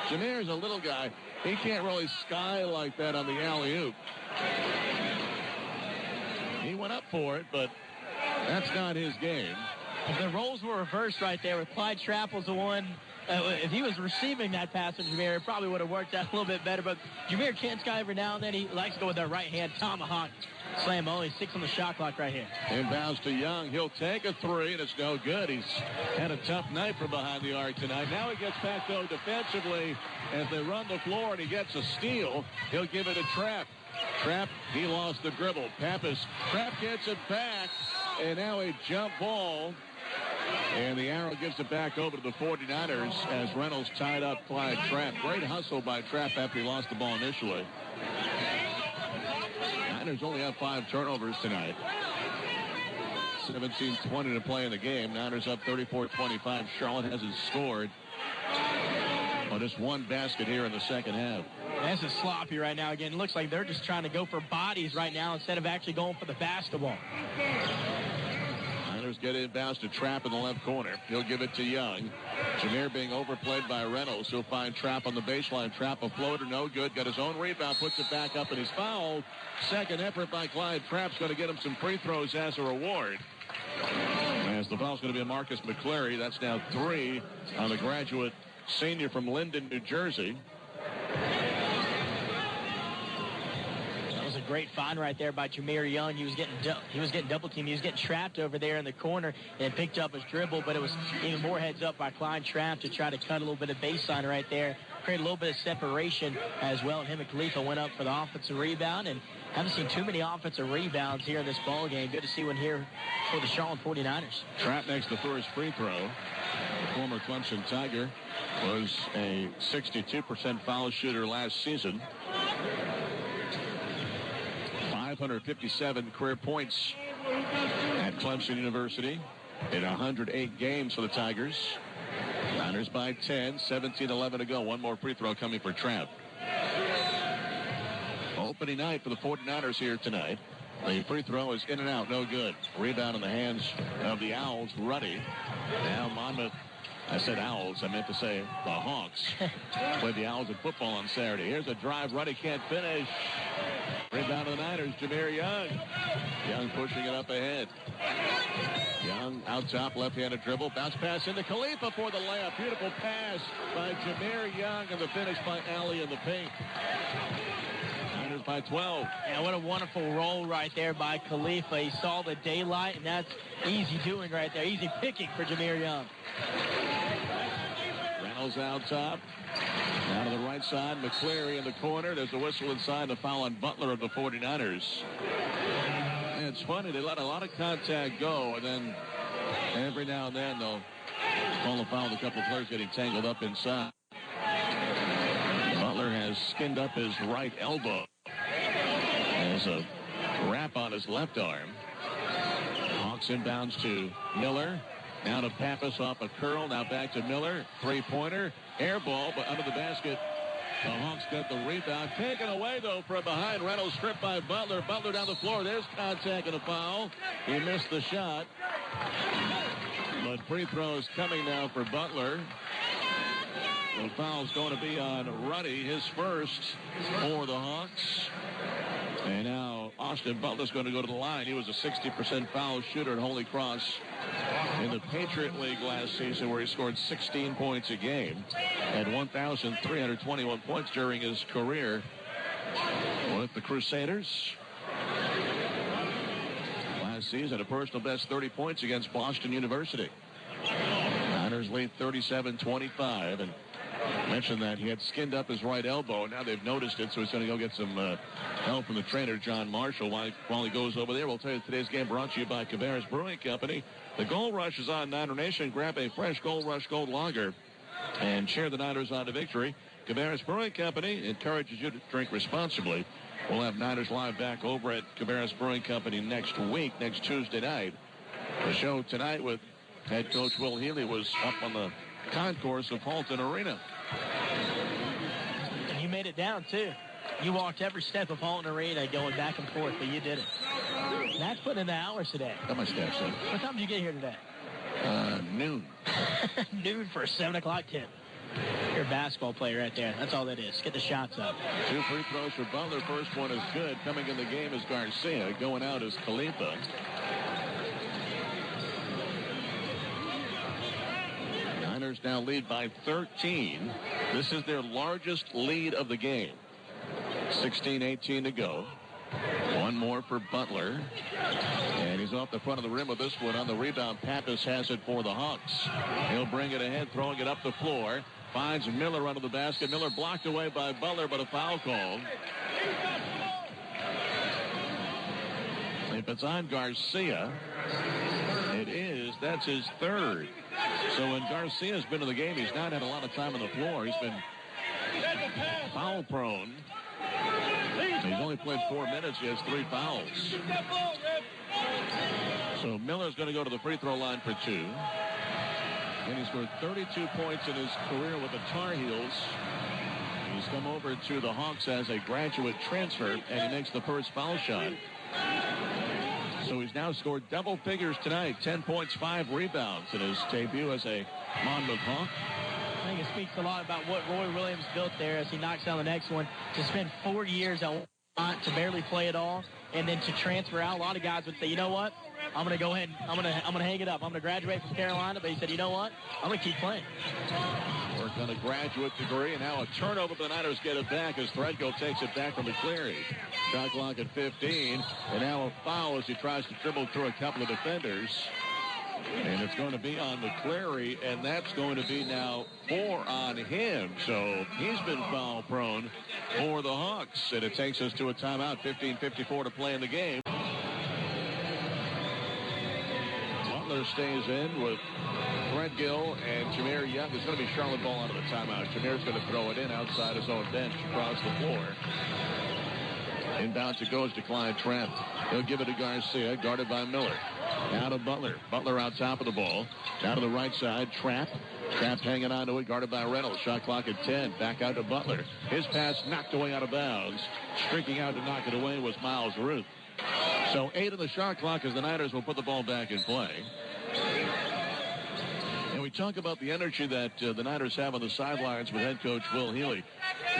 A: Jameer's a little guy. He can't really sky like that on the alley-oop. He went up for it, but that's not his game.
B: If the roles were reversed right there, with Clyde Trapp was the one, if he was receiving that pass from Jameer, it probably would have worked out a little bit better. But Jameer can't sky every now and then. He likes to go with that right hand tomahawk slam. Only 6 on the shot clock right here.
A: Inbounds to Young. He'll take a three, and it's no good. He's had a tough night from behind the arc tonight. Now he gets back, though, defensively. As they run the floor and he gets a steal, he'll give it to Trapp. Trapp, he lost the dribble. Pappas, Trapp gets it back, and now a jump ball. And the arrow gives it back over to the 49ers as Reynolds tied up Clyde Trapp. Great hustle by Trapp after he lost the ball initially. Niners only have 5 turnovers tonight. 17:20 to play in the game. Niners up 34-25. Charlotte hasn't scored. Oh, just one basket here in the second half.
B: This is sloppy right now. Again, it looks like they're just trying to go for bodies right now instead of actually going for the basketball.
A: Niners get inbounds to Trapp in the left corner. He'll give it to Young. Jameer being overplayed by Reynolds. He'll find Trapp on the baseline. Trapp a floater, no good. Got his own rebound, puts it back up, and he's fouled. Second effort by Clyde Trapp's going to get him some free throws as a reward. As the foul's going to be a Marcus McCleary. That's now 3 on the graduate senior from Linden, New Jersey.
B: That was a great find right there by Jameer Young. He was getting double teamed. He was getting trapped over there in the corner and picked up his dribble, but it was even more heads up by Clyde Trapp to try to cut a little bit of baseline right there, create a little bit of separation as well. And him and Khalifa went up for the offensive rebound, and haven't seen too many offensive rebounds here in this ball game. Good to see one here for the Charlotte 49ers.
A: Trapp makes the first free throw. The former Clemson Tiger was a 62% foul shooter last season. 557 career points at Clemson University in 108 games for the Tigers. Niners by 10, 17-11 to go. One more free throw coming for Trapp. Opening night for the 49ers here tonight. The free throw is in and out, no good. Rebound in the hands of the Owls, Ruddy. Now Monmouth, I said Owls, I meant to say the Hawks. Played the Owls in football on Saturday. Here's a drive, Ruddy can't finish. Rebound of the Niners, Jameer Young. Young pushing it up ahead. Young out top, left-handed dribble. Bounce pass into Khalifa for the layup. Beautiful pass by Jameer Young, and the finish by Alley in the paint. Niners by 12.
B: Yeah, what a wonderful roll right there by Khalifa. He saw the daylight, and that's easy doing right there. Easy picking for Jameer Young.
A: Reynolds out top. Now to the right side, McCleary in the corner. There's a whistle inside, the foul on Butler of the 49ers. And it's funny, they let a lot of contact go, and then every now and then they'll call a foul with a couple of players getting tangled up inside. Butler has skinned up his right elbow. There's a wrap on his left arm. Hawks inbounds to Miller. Now to Pappas off a curl. Now back to Miller. Three-pointer. Air ball, but under the basket. The Hawks got the rebound. Taken away, though, from behind. Reynolds stripped by Butler. Butler down the floor. There's contact and a foul. He missed the shot. But free throws coming now for Butler. The foul's going to be on Ruddy, his first for the Hawks. And now Austin Butler's going to go to the line. He was a 60% foul shooter at Holy Cross in the Patriot League last season, where he scored 16 points a game. Had 1,321 points during his career with the Crusaders. Last season, a personal best 30 points against Boston University. Niners lead 37-25, and mentioned that he had skinned up his right elbow. Now they've noticed it, so he's going to go get some help from the trainer, John Marshall, while he goes over there. We'll tell you today's game brought to you by Cabarrus Brewing Company. The Gold Rush is on Niner Nation. Grab a fresh Gold Rush Gold Lager and cheer the Niners on to victory. Cabarrus Brewing Company encourages you to drink responsibly. We'll have Niners Live back over at Cabarrus Brewing Company next week, next Tuesday night. The show tonight with head coach Will Healy was up on the concourse of Halton Arena.
B: And you made it down, too. You walked every step of Halton Arena going back and forth, but you did it. Matt's putting in the hours today.
A: Got my steps in.
B: What time did you get here today?
A: Noon.
B: Noon for a 7 o'clock tip. You're a basketball player right there. That's all that is. Get the shots up.
A: 2 free throws for Butler. First one is good. Coming in the game is Garcia. Going out is Khalifa. Niners now lead by 13. This is their largest lead of the game. 16-18 to go. One more for Butler. And he's off the front of the rim with this one. On the rebound, Pappas has it for the Hawks. He'll bring it ahead, throwing it up the floor. Finds Miller under the basket. Miller blocked away by Butler, but a foul call. If it's on Garcia, it is. That's his third. So when Garcia's been in the game, he's not had a lot of time on the floor. He's been foul prone. He's only played 4 minutes. He has 3 fouls. So Miller's going to go to the free throw line for 2. And he's scored 32 points in his career with the Tar Heels. He's come over to the Hawks as a graduate transfer, and he makes the first foul shot. So he's now scored double figures tonight, 10 points, 5 rebounds in his debut as a Monmouth Hawk.
B: I think it speaks a lot about what Roy Williams built there as he knocks down the next one. To spend 4 years at Vermont, to barely play at all, and then to transfer out. A lot of guys would say, you know what? I'm going to go ahead and I'm going to hang it up. I'm going to graduate from Carolina. But he said, you know what? I'm going to keep playing.
A: Worked on a graduate degree, and now a turnover. The Niners get it back as Threadgill takes it back from McCleary. Shot clock at 15, and now a foul as he tries to dribble through a couple of defenders. And it's going to be on McCleary, and that's going to be now 4 on him. So he's been foul prone for the Hawks, and it takes us to a timeout. 15:54 to play in the game. Butler stays in with Threadgill and Jameer Young. It's going to be Charlotte ball out of the timeout. Jameer's going to throw it in outside his own bench across the floor. Inbounds it goes to Clyde Trapp. He'll give it to Garcia, guarded by Miller. Now to Butler. Butler on top of the ball. Down to the right side, Trapp. Trapp hanging on to it, guarded by Reynolds. Shot clock at 10. Back out to Butler. His pass knocked away out of bounds. Streaking out to knock it away was Miles Ruth. So 8 on the shot clock as the Niners will put the ball back in play. And we talk about the energy that the Niners have on the sidelines with head coach Will Healy.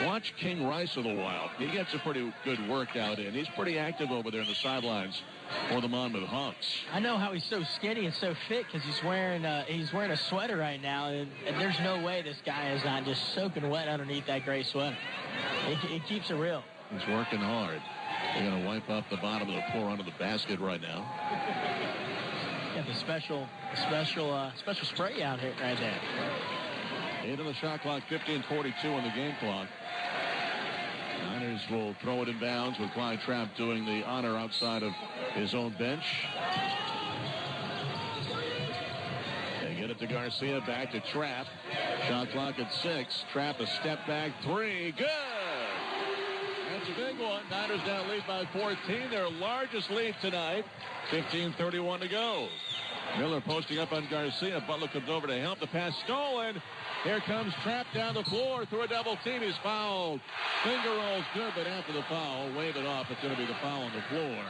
A: Watch King Rice a little while. He gets a pretty good workout in. He's pretty active over there in the sidelines for the Monmouth Hawks.
B: I know how he's so skinny and so fit because he's wearing a sweater right now, and there's no way this guy is not just soaking wet underneath that gray sweater. It keeps it real.
A: He's working hard. They're going to wipe up the bottom of the floor onto the basket right now.
B: Got the special spray out here right there.
A: 8 on the shot clock, 15:42 on the game clock. Niners will throw it in bounds with Clyde Trapp doing the honor outside of his own bench. They get it to Garcia, back to Trapp. Shot clock at 6. Trapp a step back 3. Good! That's a big one. Niners now lead by 14. Their largest lead tonight. 15:31 to go. Miller posting up on Garcia. Butler comes over to help. The pass stolen. Here comes Trapp down the floor through a double team. He's fouled. Finger rolls good, but after the foul, wave it off. It's going to be the foul on the floor.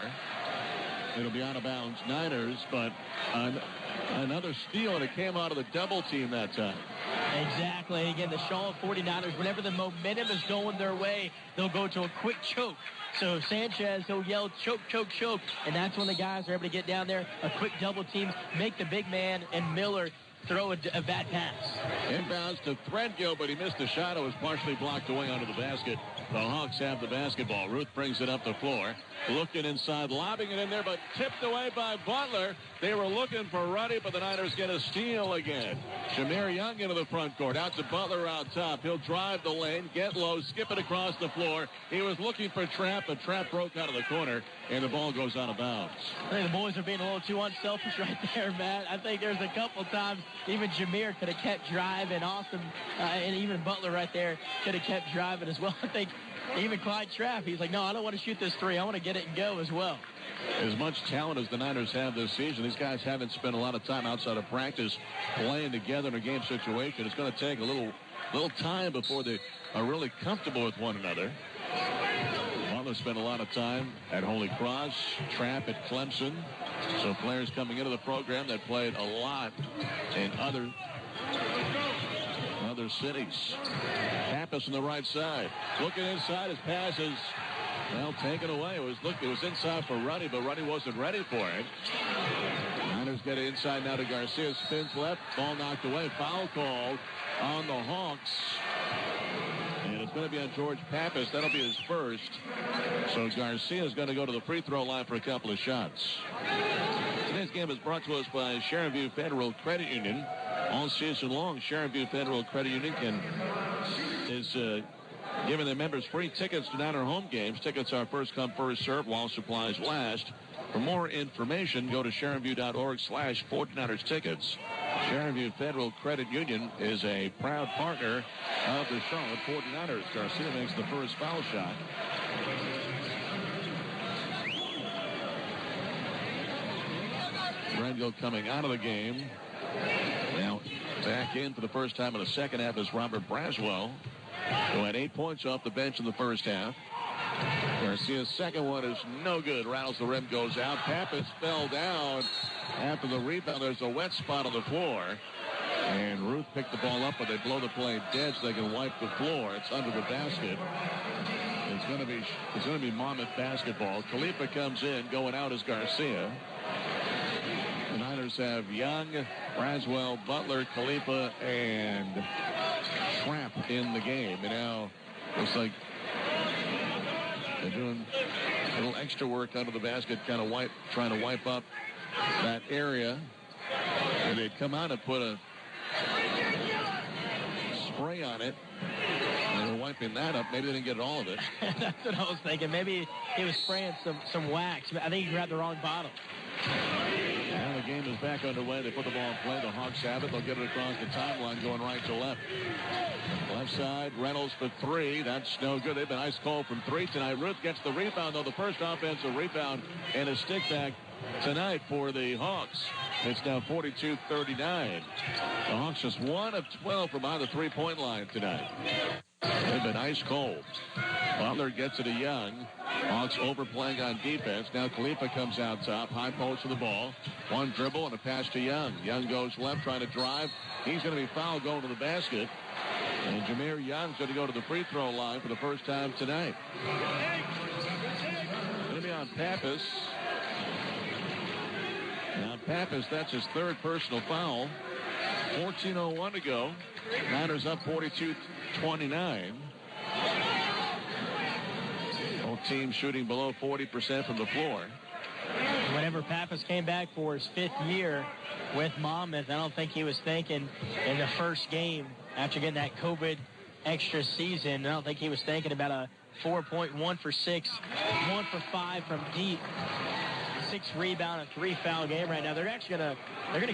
A: It'll be out of bounds, Niners, but another steal, and it came out of the double team that time.
B: Exactly. Again, the Charlotte 49ers, whenever the momentum is going their way, they'll go to a quick choke. So Sanchez, he'll yell, choke, choke, choke, and that's when the guys are able to get down there, a quick double team, make the big man and Miller throw a bad pass.
A: Inbounds to Threadgill, but he missed the shot. It was partially blocked away under the basket. The Hawks have the basketball. Ruth brings it up the floor. Looking inside, lobbing it in there, but tipped away by Butler. They were looking for Ruddy, but the Niners get a steal again. Jameer Young into the front court. Out to Butler out top. He'll drive the lane, get low, skip it across the floor. He was looking for Trapp, but Trapp broke out of the corner, and the ball goes out of bounds.
B: I think the boys are being a little too unselfish right there, Matt. I think there's a couple times even Jameer could have kept driving. Awesome. And even Butler right there could have kept driving as well. I think even Clyde Trapp, he's like, no, I don't want to shoot this three. I want to get it and go as well.
A: As much talent as the Niners have this season, these guys haven't spent a lot of time outside of practice playing together in a game situation. It's going to take a little time before they are really comfortable with one another. Butler spent a lot of time at Holy Cross, Trapp at Clemson. So players coming into the program that played a lot in other cities. Pappas on the right side. Looking inside, his pass is, well, taken away. It was inside for Ruddy, but Ruddy wasn't ready for it. Niners get it inside now to Garcia. Spins left. Ball knocked away. Foul called on the Hawks. And it's going to be on George Pappas. That'll be his first. So Garcia is going to go to the free throw line for a couple of shots. Today's game is brought to us by Sharon View Federal Credit Union. All season long, Sharon View Federal Credit Union is giving their members free tickets to Niner home games. Tickets are first come, first served while supplies last. For more information, go to SharonView.org/49ers tickets. Sharon View Federal Credit Union is a proud partner of the Charlotte 49ers. Garcia makes the first foul shot. Threadgill coming out of the game. Now back in for the first time in the second half is Robert Braswell, who had 8 points off the bench in the first half. Garcia's second one is no good. Rattles the rim, goes out. Pappas fell down after the rebound. There's a wet spot on the floor. And Ruth picked the ball up, but they blow the play dead so they can wipe the floor. It's under the basket. It's going to be Monmouth basketball. Khalifa comes in. Going out is Garcia. The Niners have Young, Braswell, Butler, Khalifa, and Trapp in the game. And now looks like they're doing a little extra work under the basket, trying to wipe up that area. And they'd come out and put a spray on it. They were wiping that up. Maybe they didn't get all of it.
B: That's what I was thinking. Maybe he was spraying some wax. I think he grabbed the wrong bottle.
A: Now the game is back underway. They put the ball in play. The Hawks have it. They'll get it across the timeline going right to left. Left side, Reynolds for three. That's no good. They've been ice cold from three tonight. Ruth gets the rebound, though. The first offensive rebound and a stick back tonight for the Hawks. It's now 42-39. The Hawks just 1 of 12 from behind the three-point line tonight. They've been ice cold. Butler gets it to Young. Hawks overplaying on defense. Now Khalifa comes out top. High post for the ball. One dribble and a pass to Young. Young goes left trying to drive. He's going to be fouled going to the basket. And Jameer Young's going to go to the free throw line for the first time tonight. Going to be on Pappas. Now Pappas, that's his third personal foul. 14:01 to go. Niners up 42-29. Both teams shooting below 40% from the floor.
B: Whenever Pappas came back for his fifth year with Monmouth, I don't think he was thinking in the first game after getting that COVID extra season. I don't think he was thinking about a 4.1 for 6, 1 for 5 from deep, 6 rebound and 3 foul game right now. They're actually gonna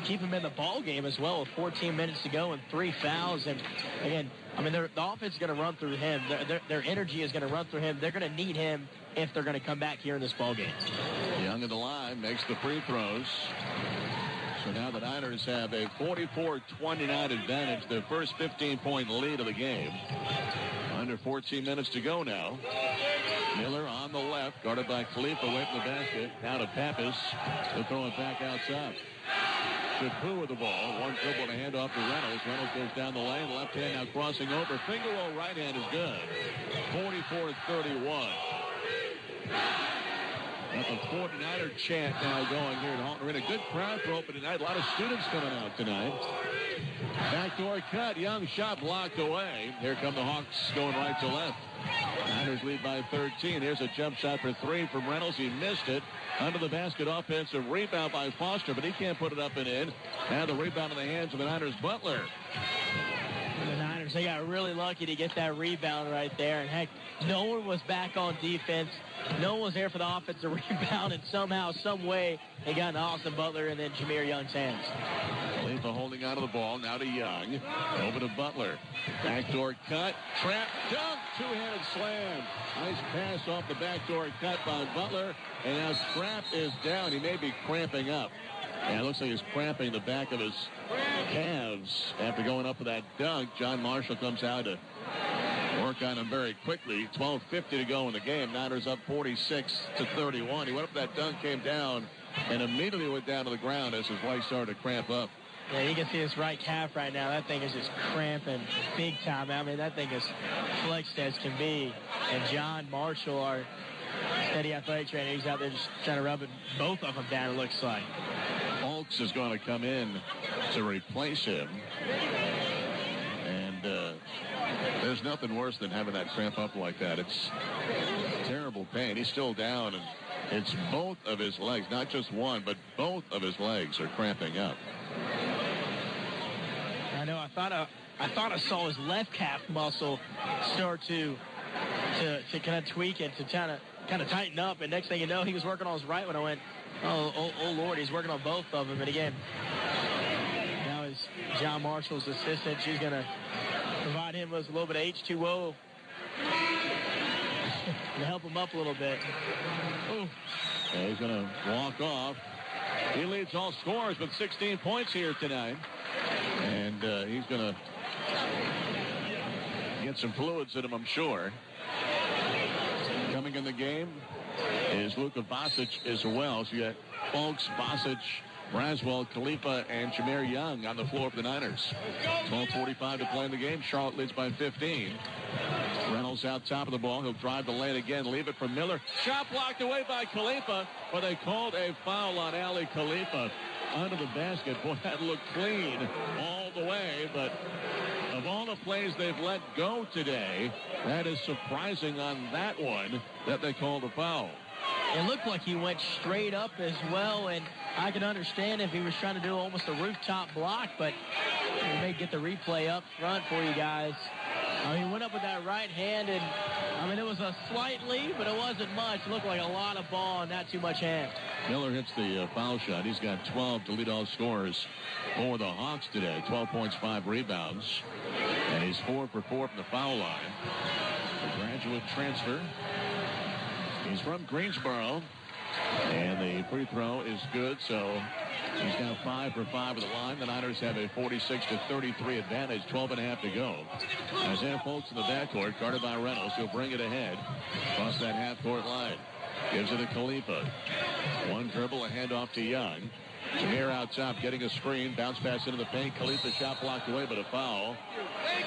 B: keep him in the ball game as well with 14 minutes to go and 3 fouls. And again, I mean, the offense is going to run through him. Their energy is going to run through him. They're going to need him if they're going to come back here in this ball game.
A: Young in the line makes the free throws. So now the Niners have a 44-29 advantage, their first 15-point lead of the game. Under 14 minutes to go now. Miller on the left, guarded by Khalifa, away from the basket. Now to Pappas. They'll throw it back outside. Shapu with the ball. One dribble and a handoff to Reynolds. Reynolds goes down the lane. Left hand now crossing over. Finger roll right hand is good. 44-31. Got the 49er chant now going here at Halton Arena. Good crowd for opening night. A lot of students coming out tonight. Backdoor cut. Young shot blocked away. Here come the Hawks going right to left. Niners lead by 13. Here's a jump shot for three from Reynolds. He missed it. Under the basket, offensive rebound by Foster, but he can't put it up and in. Now the rebound in the hands of the Niners' Butler.
B: The Niners, they got really lucky to get that rebound right there. And, heck, no one was back on defense. No one was there for the offensive rebound, and somehow, some way, they got an Austin Butler and then Jameer Young's hands.
A: Khalifa holding on to the ball. Now to Young. Over to Butler. Backdoor cut. Trap. Dunk. Two-handed slam. Nice pass off the backdoor cut by Butler. And now Scrap is down. He may be cramping up. Yeah, it looks like he's cramping the back of his calves after going up with that dunk. John Marshall comes out to work on him very quickly. 12:50 to go in the game. Niners up 46-31. He went up that dunk, came down, and immediately went down to the ground as his leg started to cramp up.
B: Yeah, you can see his right calf right now. That thing is just cramping big time. I mean, that thing is flexed as can be. And John Marshall, our steady athletic trainer, he's out there just trying to rub it, both of them down, it looks like.
A: Fulks is going to come in to replace him. And there's nothing worse than having that cramp up like that. It's terrible pain. He's still down, and it's both of his legs, not just one, but both of his legs are cramping up.
B: I know. I thought I saw his left calf muscle start to kind of tweak it, to kind of tighten up. And next thing you know, he was working on his right when I went, oh Lord, he's working on both of them. And again, now is John Marshall's assistant. She's going to provide him with a little bit of H2O to help him up a little bit.
A: Ooh. Yeah, he's going to walk off. He leads all scorers with 16 points here tonight. And he's going to get some fluids in him, I'm sure. Coming in the game is Luka Basic as well. So you got Fulks, Basic, Braswell, Khalifa, and Jameer Young on the floor for the Niners. 12:45 to play in the game. Charlotte leads by 15. Reynolds out top of the ball. He'll drive the lane again. Leave it for Miller. Shot blocked away by Khalifa. But they called a foul on Ali Khalifa under the basket. Boy, that looked clean all the way. But of all the plays they've let go today, that is surprising on that one that they called a foul.
B: It looked like he went straight up as well, and I can understand if he was trying to do almost a rooftop block, but we may get the replay up front for you guys. He went up with that right hand, and it was a slight lead, but it wasn't much. It looked like a lot of ball and not too much hand.
A: Miller hits the foul shot. He's got 12 to lead all scorers for the Hawks today. 12 points, 5 rebounds. And he's 4 for 4 from the foul line. A graduate transfer. He's from Greensboro. And the free throw is good, so he's now 5 for 5 with the line. The Niners have a 46-33 advantage, 12.5 to go. Isaiah Fulks in the backcourt, guarded by Reynolds. He'll bring it ahead across that half-court line. Gives it to Khalifa. One dribble, a handoff to Young. Jameer out top, getting a screen. Bounce pass into the paint. Khalifa shot blocked away, but a foul.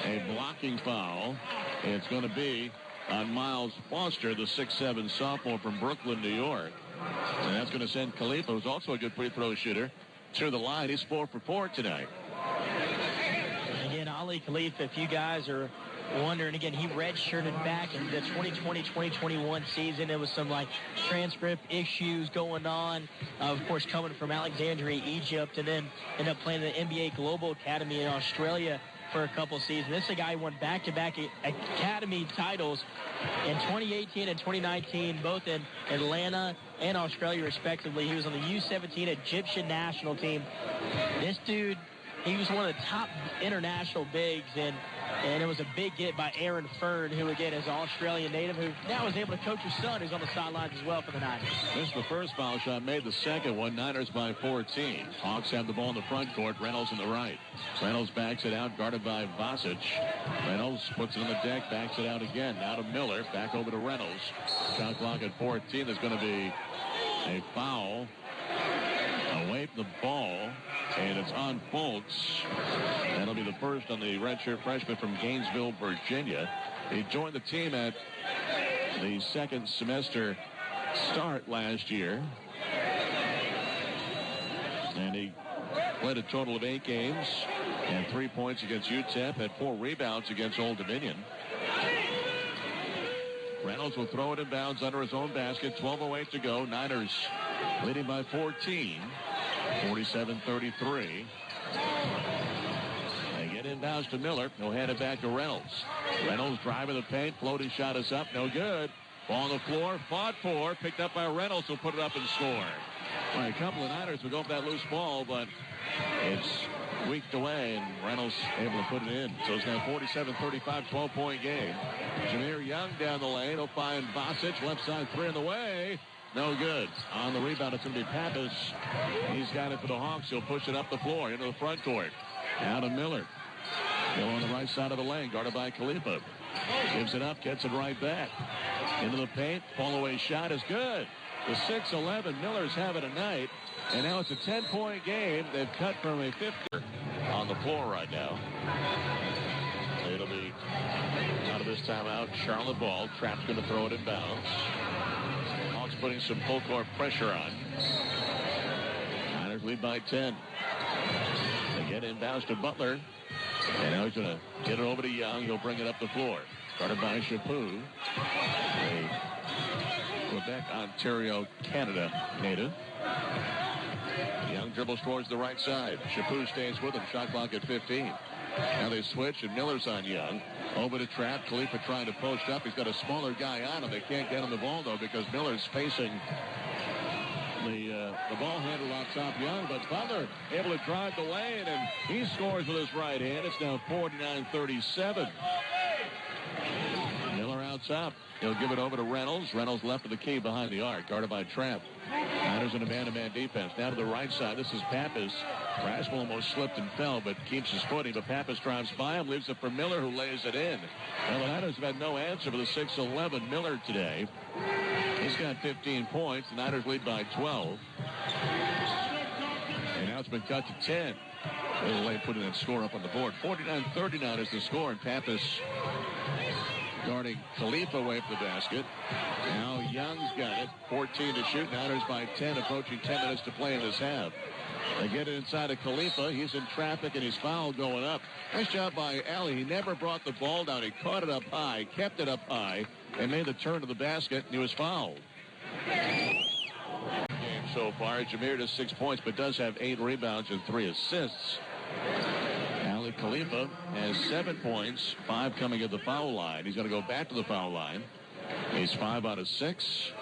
A: A blocking foul. It's going to be on Miles Foster, the 6'7 sophomore from Brooklyn, New York. And that's going to send Khalifa, who's also a good free throw shooter, to the line. He's 4 for 4 tonight.
B: Again, Ali Khalifa, if you guys are wondering, again, he redshirted back in the 2020-2021 season. There was some, transcript issues going on. Of course, coming from Alexandria, Egypt, and then ended up playing the NBA Global Academy in Australia for a couple seasons. This is a guy who won back-to-back academy titles in 2018 and 2019, both in Atlanta and Australia, respectively. He was on the U17 Egyptian national team. This dude He was one of the top international bigs, and it was a big hit by Aaron Fern, who, again, is an Australian native, who now is able to coach his son, who's on the sidelines as well for the Niners.
A: Missed the first foul shot, made the second one. Niners by 14. Hawks have the ball in the front court. Reynolds in the right. Reynolds backs it out, guarded by Vasic. Reynolds puts it on the deck, backs it out again. Now to Miller, back over to Reynolds. Shot clock at 14. There's going to be a foul away from the ball, and it's on Fultz. That'll be the first on the redshirt freshman from Gainesville, Virginia. He joined the team at the second semester start last year, and he played a total of 8 games and 3 points against UTEP, had 4 rebounds against Old Dominion. Reynolds will throw it in bounds under his own basket. 12:08 to go. Niners leading by 14, 47-33. They get inbounds to Miller. He'll hand it back to Reynolds. Reynolds driving the paint. Floating shot is up. No good. Ball on the floor. Fought for. Picked up by Reynolds, who'll put it up and score. All right, a couple of Niners will go for that loose ball, but it's weaked away, and Reynolds able to put it in. So it's now 47-35, 12-point game. Jameer Young down the lane. He'll find Vasic. Left side three in the way. No good. On the rebound, it's going to be Pappas. He's got it for the Hawks. He'll push it up the floor into the front court. Now to Miller. Still on the right side of the lane, guarded by Khalifa. Gives it up, gets it right back. Into the paint. Fall-away shot is good. The 6'11" Miller's having a night. And now it's a 10-point game. They've cut from a 50 on the floor right now. It'll be out of this timeout. Charlotte ball. Trapp's going to throw it in bounds. Hawks putting some full court pressure on. Niners lead by 10. They get inbounds to Butler. And now he's going to get it over to Young. He'll bring it up the floor. Guarded by Chaput. A Quebec, Ontario, Canada native. Young dribbles towards the right side. Chaput stays with him. Shot clock at 15. Now they switch, and Miller's on Young. Over to Trapp. Khalifa trying to post up. He's got a smaller guy on him. They can't get him the ball, though, because Miller's facing the ball handle on top Young. But Butler able to drive the lane, and he scores with his right hand. It's now 49-37. Miller out top. He'll give it over to Reynolds. Reynolds left of the key behind the arc, guarded by Trapp. Niners in a man-to-man defense. Now to the right side. This is Pappas. Rasmussen almost slipped and fell, but keeps his footing. But Pappas drives by him, leaves it for Miller, who lays it in. Well, the Niners have had no answer for the 6'11" Miller today. He's got 15 points. The Niners lead by 12. And now it's been cut to 10. A little late putting that score up on the board. 49-39 is the score, and Pappas guarding Khalifa away from the basket. Now Young's got it. 14 to shoot. Niners by 10, approaching 10 minutes to play in this half. They get it inside of Khalifa. He's in traffic, and he's fouled going up. Nice job by Alley. He never brought the ball down. He caught it up high, kept it up high, and made the turn to the basket, and he was fouled. Game so far. Jameer does 6 points, but does have 8 rebounds and 3 assists. Ali Khalifa has 7 points, 5 coming at the foul line. He's going to go back to the foul line. He's 5 out of 6.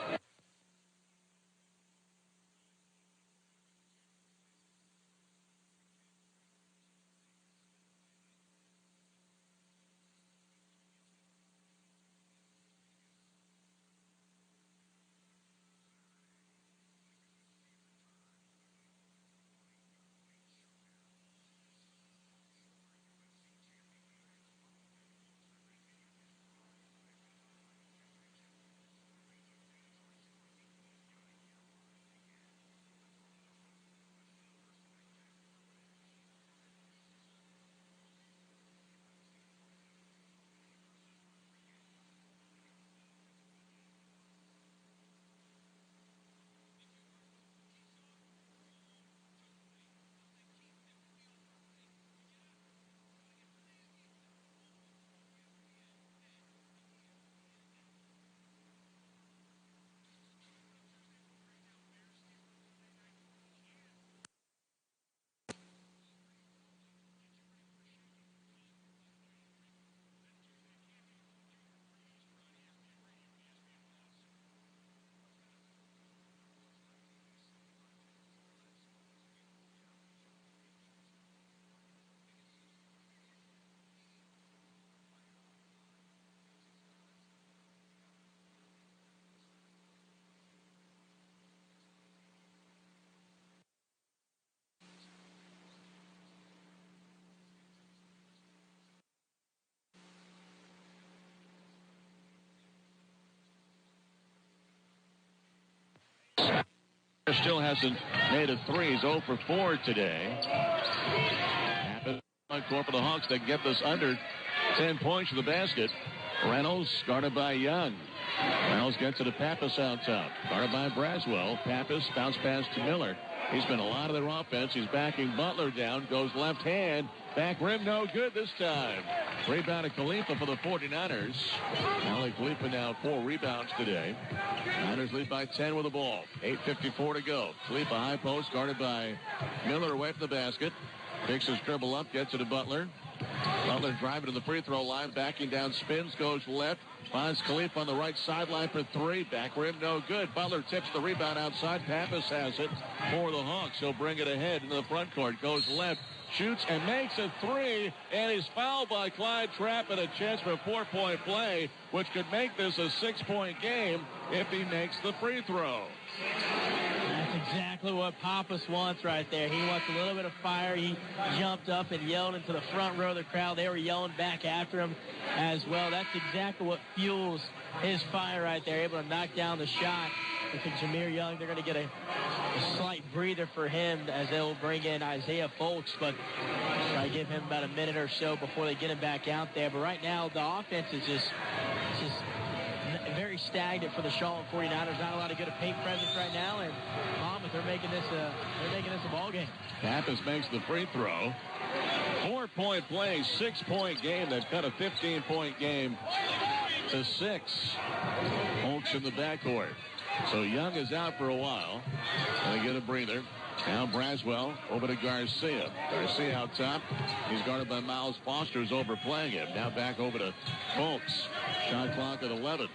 A: Still hasn't made a three. He's 0 for 4 today. Court for the Hawks. They can get this under 10 points to the basket. Reynolds guarded by Young. Reynolds gets it to Pappas out top. Guarded by Braswell. Pappas bounce pass to Miller. He's been a lot of their offense. He's backing Butler down. Goes left hand. Back rim, no good this time. Rebound to Khalifa for the 49ers. Ali Khalifa now 4 rebounds today. Niners lead by 10 with the ball. 8:54 to go. Khalifa high post guarded by Miller away from the basket. Picks his dribble up, gets it to Butler. Butler driving to the free throw line, backing down, spins, goes left. Finds Khalifa on the right sideline for 3. Back rim, no good. Butler tips the rebound outside. Pappas has it for the Hawks. He'll bring it ahead into the front court. Goes left, shoots, and makes a 3. And he's fouled by Clyde Trapp and a chance for a 4-point play, which could make this a 6-point game if he makes the free throw.
B: That's exactly what Pappas wants right there. He wants a little bit of fire. He jumped up and yelled into the front row of the crowd. They were yelling back after him as well. That's exactly what fuels his fire right there, able to knock down the shot. I think Jameer Young, they're going to get a slight breather for him as they'll bring in Isaiah Folks, but try to give him about a minute or so before they get him back out there. But right now, the offense is just very stagnant for the Charlotte 49ers. Not a lot of good paint presence right now, and Monmouth, they're making this a ball game.
A: Pappas makes the free throw. 4-point play, 6-point game. They've cut a 15-point game to 6. Folks in the backcourt. So Young is out for a while. They get a breather. Now Braswell over to Garcia. Garcia out top. He's guarded by Miles Foster, who's overplaying him. Now back over to Folks. Shot clock at 11.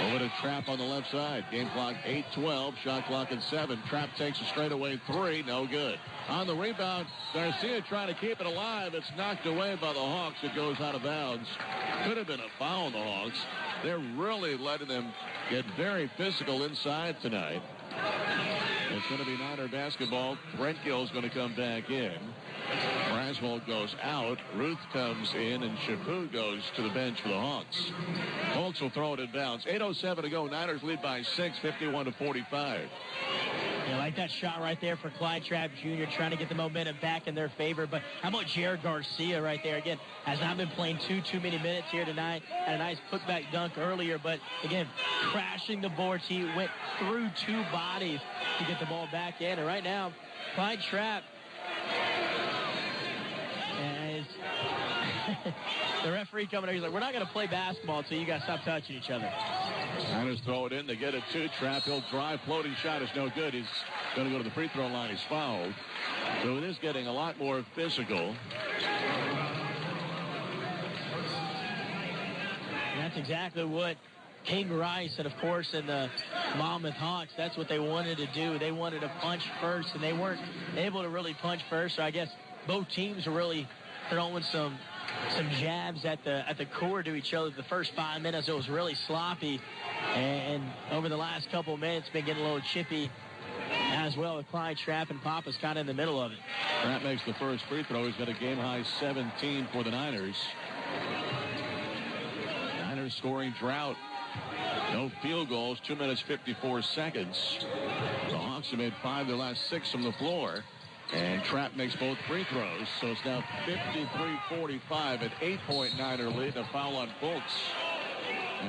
A: Over to Trapp on the left side. Game clock 8:12. Shot clock at 7. Trapp takes a straightaway 3. No good. On the rebound, Garcia trying to keep it alive. It's knocked away by the Hawks. It goes out of bounds. Could have been a foul on the Hawks. They're really letting them get very physical inside tonight. It's going to be Niner basketball. Brent Gill's going to come back in. Braswell goes out. Ruth comes in, and Shapu goes to the bench for the Hawks. Folks will throw it in bounds. 8:07 to go. Niners lead by 6, 51-45.
B: Yeah, like that shot right there for Clyde Trapp Jr., trying to get the momentum back in their favor. But how about Jared Garcia right there? Again, has not been playing too many minutes here tonight. Had a nice putback dunk earlier, but again, crashing the boards. He went through 2 bodies to get the ball back in. And right now, Clyde Trapp is the referee coming in. He's like, we're not going to play basketball until you guys stop touching each other.
A: Niners throw it in. They get it to Trapp. He'll drive. Floating shot is no good. He's going to go to the free throw line. He's fouled. So it is getting a lot more physical.
B: And that's exactly what King Rice and, of course, and the Monmouth Hawks, that's what they wanted to do. They wanted to punch first, and they weren't able to really punch first. So I guess both teams are really throwing some jabs at the core to each other. The first 5 minutes, it was really sloppy. And over the last couple of minutes, been getting a little chippy as well with Clyde Trapp and Pappas kind of in the middle of it.
A: Trapp makes the first free throw. He's got a game-high 17 for the Niners. Niners scoring drought. No field goals, 2 minutes, 54 seconds. The Hawks have made 5 of their last 6 from the floor. And Trapp makes both free throws. So it's now 53-45, an 8-point Niner lead. A foul on Folks.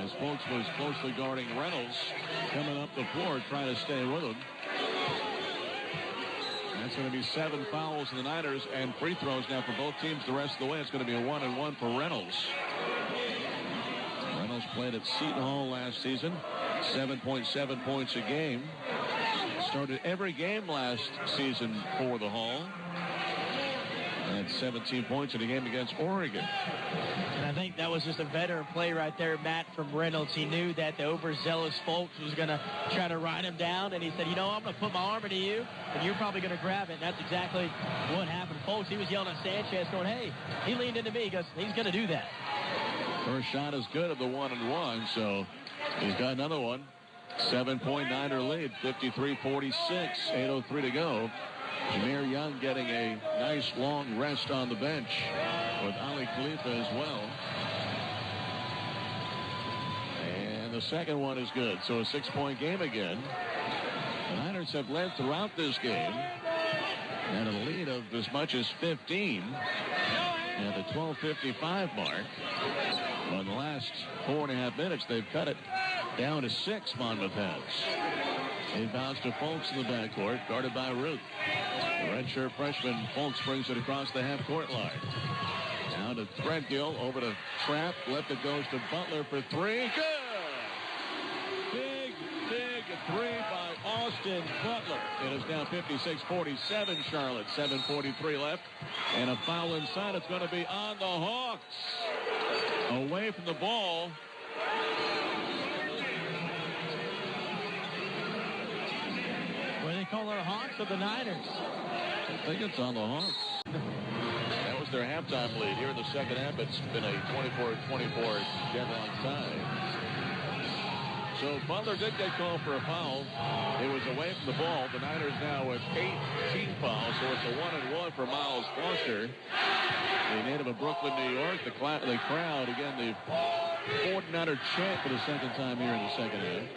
A: As Folks was closely guarding Reynolds, coming up the floor, trying to stay with him. That's going to be 7 fouls in the Niners and free throws now for both teams the rest of the way. It's going to be a 1-and-1 for Reynolds. Reynolds played at Seton Hall last season, 7.7 points a game. Started every game last season for the Hall. And 17 points in a game against Oregon.
B: And I think that was just a veteran play right there, Matt, from Reynolds. He knew that the overzealous Folks was going to try to ride him down. And he said, I'm going to put my arm into you, and you're probably going to grab it. And that's exactly what happened. Folks, he was yelling at Sanchez going, hey, he leaned into me. He goes, he's going to do that.
A: First shot is good of the 1-and-1, so he's got another one. 7-point Niner lead, 53-46, 8:03 to go. Jameer Young getting a nice long rest on the bench with Ali Khalifa as well. And the second one is good. So a 6-point game again. The Niners Hawks have led throughout this game. And a lead of as much as 15 at the 12:55 mark. On the last 4.5 minutes, they've cut it down to 6, Monmouth has. Inbounds to Folks in the backcourt, guarded by Ruth. The redshirt freshman, Folks brings it across the half-court line. Down to Threadgill, over to Trapp. Left it goes to Butler for 3. Good! Big three by Austin Butler. It is now 56-47, Charlotte. 7:43 left. And a foul inside. It's going to be on the Hawks. Away from the ball.
B: What do they call our Hawks or the Niners?
A: I think it's on the Hawks. That was their halftime lead. Here in the second half, it's been a 24-24 deadlock tie. So Butler did get called for a foul. It was away from the ball. The Niners now with 18 fouls, so it's a 1-and-1 for Miles Foster. The native of Brooklyn, New York. The crowd, again, the 49er chant for the second time here in the second half.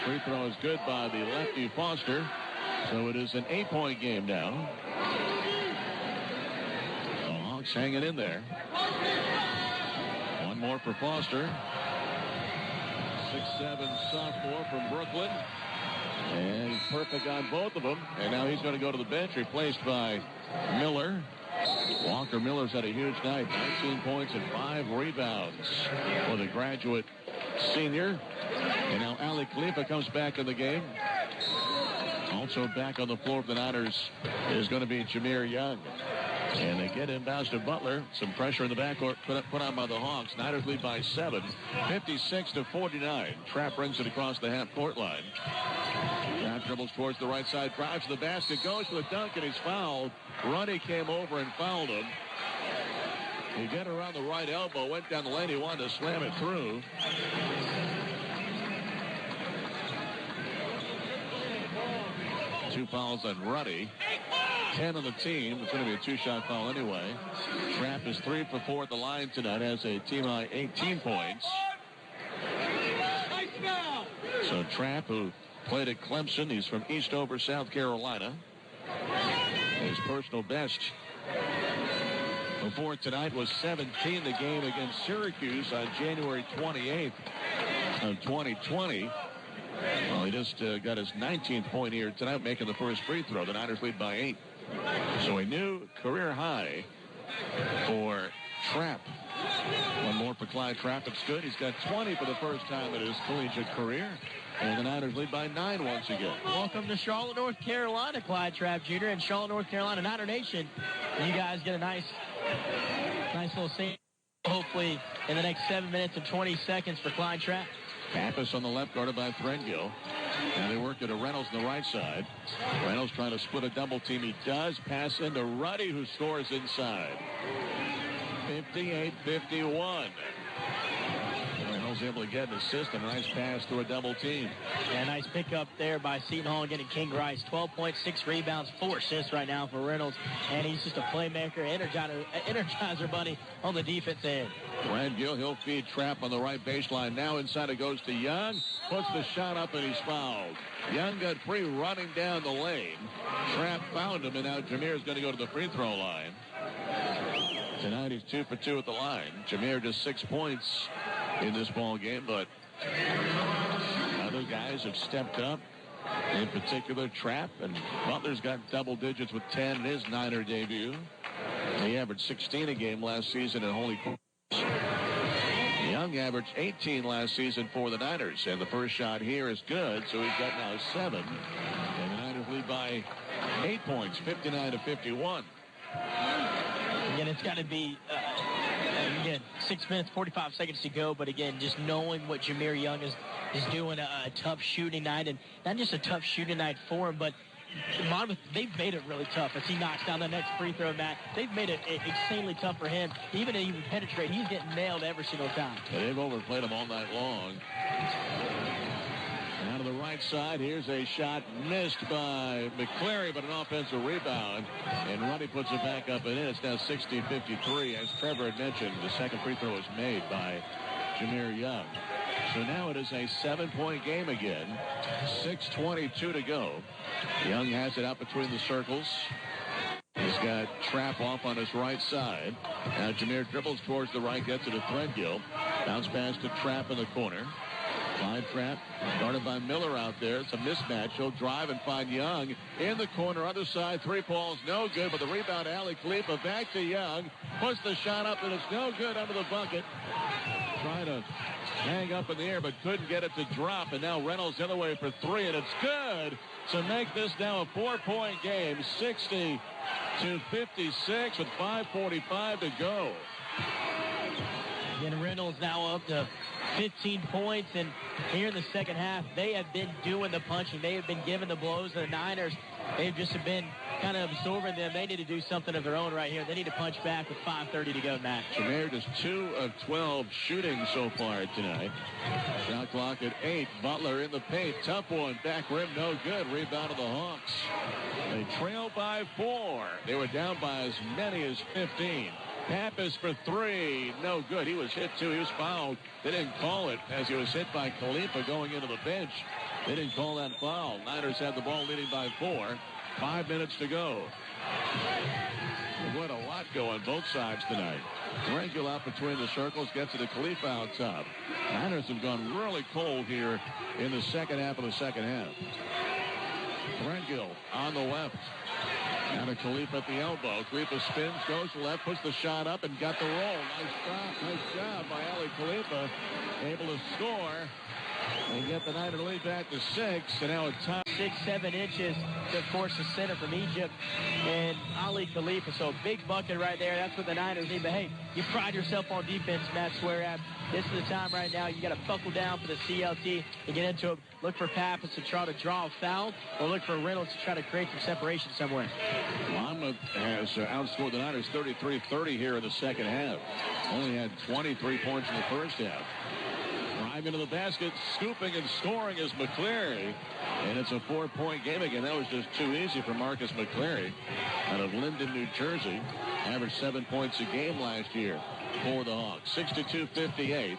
A: Free throw is good by the lefty Foster. So it is an 8-point game now. The Hawks hanging in there. One more for Foster. 6'7" sophomore from Brooklyn. And he's perfect on both of them. And now he's going to go to the bench, replaced by Miller. Walker Miller's had a huge night. 19 points and 5 rebounds for the graduate senior. And now Ali Khalifa comes back in the game. Also back on the floor for the Niners is going to be Jameer Young. And they get inbounds to Butler. Some pressure in the backcourt put on by the Hawks. Niners lead by 7, 56-49. Trapp brings it across the half-court line. Trapp dribbles towards the right side, drives to the basket, goes for the dunk, and he's fouled. Runny came over and fouled him. He got around the right elbow, went down the lane. He wanted to slam it through. Two fouls on Ruddy. 10 on the team. It's going to be a two-shot foul anyway. Trapp is 3 for 4 at the line tonight. Has a team-high 18 points. So Trapp, who played at Clemson, he's from Eastover, South Carolina. His personal best before tonight was 17, the game against Syracuse on January 28th of 2020. Well, he just got his 19th point here tonight, making the first free throw. The Niners lead by 8. So a new career high for Trapp. One more for Clyde Trapp. It's good. He's got 20 for the first time in his collegiate career. And the Niners lead by 9 once again.
B: Welcome to Charlotte, North Carolina, Clyde Trapp Jr. and Charlotte, North Carolina, Niner Nation. You guys get a nice little scene, hopefully, in the next 7 minutes and 20 seconds for Clyde Trapp.
A: Pappas on the left, guarded by Threadgill. And they work it to Reynolds on the right side. Reynolds trying to split a double team. He does. Pass into Ruddy, who scores inside. 58-51. Reynolds able to get an assist and a nice pass through a double team.
B: Yeah, nice pickup there by Seton Hall getting King Rice. 12.6 rebounds, 4 assists right now for Reynolds. And he's just a playmaker, energizer bunny on the defense end.
A: Threadgill, he'll feed Trapp on the right baseline. Now inside it goes to Young. Puts the shot up and he's fouled. Young got free running down the lane. Trapp found him, and now Jameer's going to go to the free throw line. Tonight he's 2 for 2 at the line. Jameer just 6 points in this ball game, but other guys have stepped up. In particular, Trapp, and Butler's got double digits with 10 in his Niner debut. He averaged 16 a game last season in Holy Cross. Young averaged 18 last season for the Niners, and the first shot here is good, so he's got now 7. And the Niners lead by 8 points, 59-51.
B: Again, it's got to be, 6 minutes, 45 seconds to go, but again, just knowing what Jameer Young is doing, a tough shooting night, and not just a tough shooting night for him, but Monmouth, they've made it really tough as he knocks down the next free throw, Matt. They've made it insanely tough for him. Even to even penetrate, he's getting nailed every single time.
A: Yeah, they've overplayed him all night long. Down to the right side, here's a shot missed by McCleary, but an offensive rebound. And Ruddy puts it back up and in. It's now 60-53. As Trevor had mentioned, the second free throw was made by Jameer Young. So now it is a 7-point game again. 6:22 to go. Young has it out between the circles. He's got Trapp off on his right side. Now Jameer dribbles towards the right, gets it to Threadgill. Bounce pass to Trapp in the corner. Line Trapp guarded by Miller out there. It's a mismatch. He'll drive and find Young in the corner. Other side, three balls, no good. But the rebound, Ali Khalifa back to Young. Puts the shot up, and it's no good under the bucket. Trying to hang up in the air, but couldn't get it to drop. And now Reynolds the other way for three, and it's good to make this now a 4-point game. 60-56 with 5:45 to go.
B: Again, Reynolds now up to 15 points, and here in the second half, they have been doing the punching. They have been giving the blows to the Niners. They've just been kind of absorbing them. They need to do something of their own right here. They need to punch back with 5:30 to go, Matt.
A: Jameer just 2 of 12 shooting so far tonight. Shot clock at 8. Butler in the paint. Tough one. Back rim, no good. Rebound of the Hawks. They trail by 4. They were down by as many as 15. Pappas for three. No good. He was hit, too. He was fouled. They didn't call it as he was hit by Khalifa going into the bench. They didn't call that foul. Niners had the ball leading by 4. 5 minutes to go. What a lot going both sides tonight. Threadgill out between the circles. Gets it to Khalifa out top. Niners have gone really cold here in the second half of the second half. Threadgill on the left. Now to Khalifa at the elbow. Khalifa spins, goes left, puts the shot up, and got the roll. Nice job by Ali Khalifa. Able to score and get the Niner lead back to 6. And now it's time.
B: 6-7 inches to, of course, the center from Egypt. And Ali Khalifa, so a big bucket right there. That's what the Niners need. But, hey, you pride yourself on defense, Matt Swearab. This is the time right now. You got to buckle down for the CLT and get into it. Look for Pappas to try to draw a foul, or look for Reynolds to try to create some separation somewhere.
A: Monmouth has outscored the Niners 33-30 here in the second half. Only had 23 points in the first half. Drive into the basket, scooping and scoring is McCleary. And it's a 4-point game again. That was just too easy for Marcus McCleary out of Linden, New Jersey. Averaged 7 points a game last year for the Hawks. 62-58.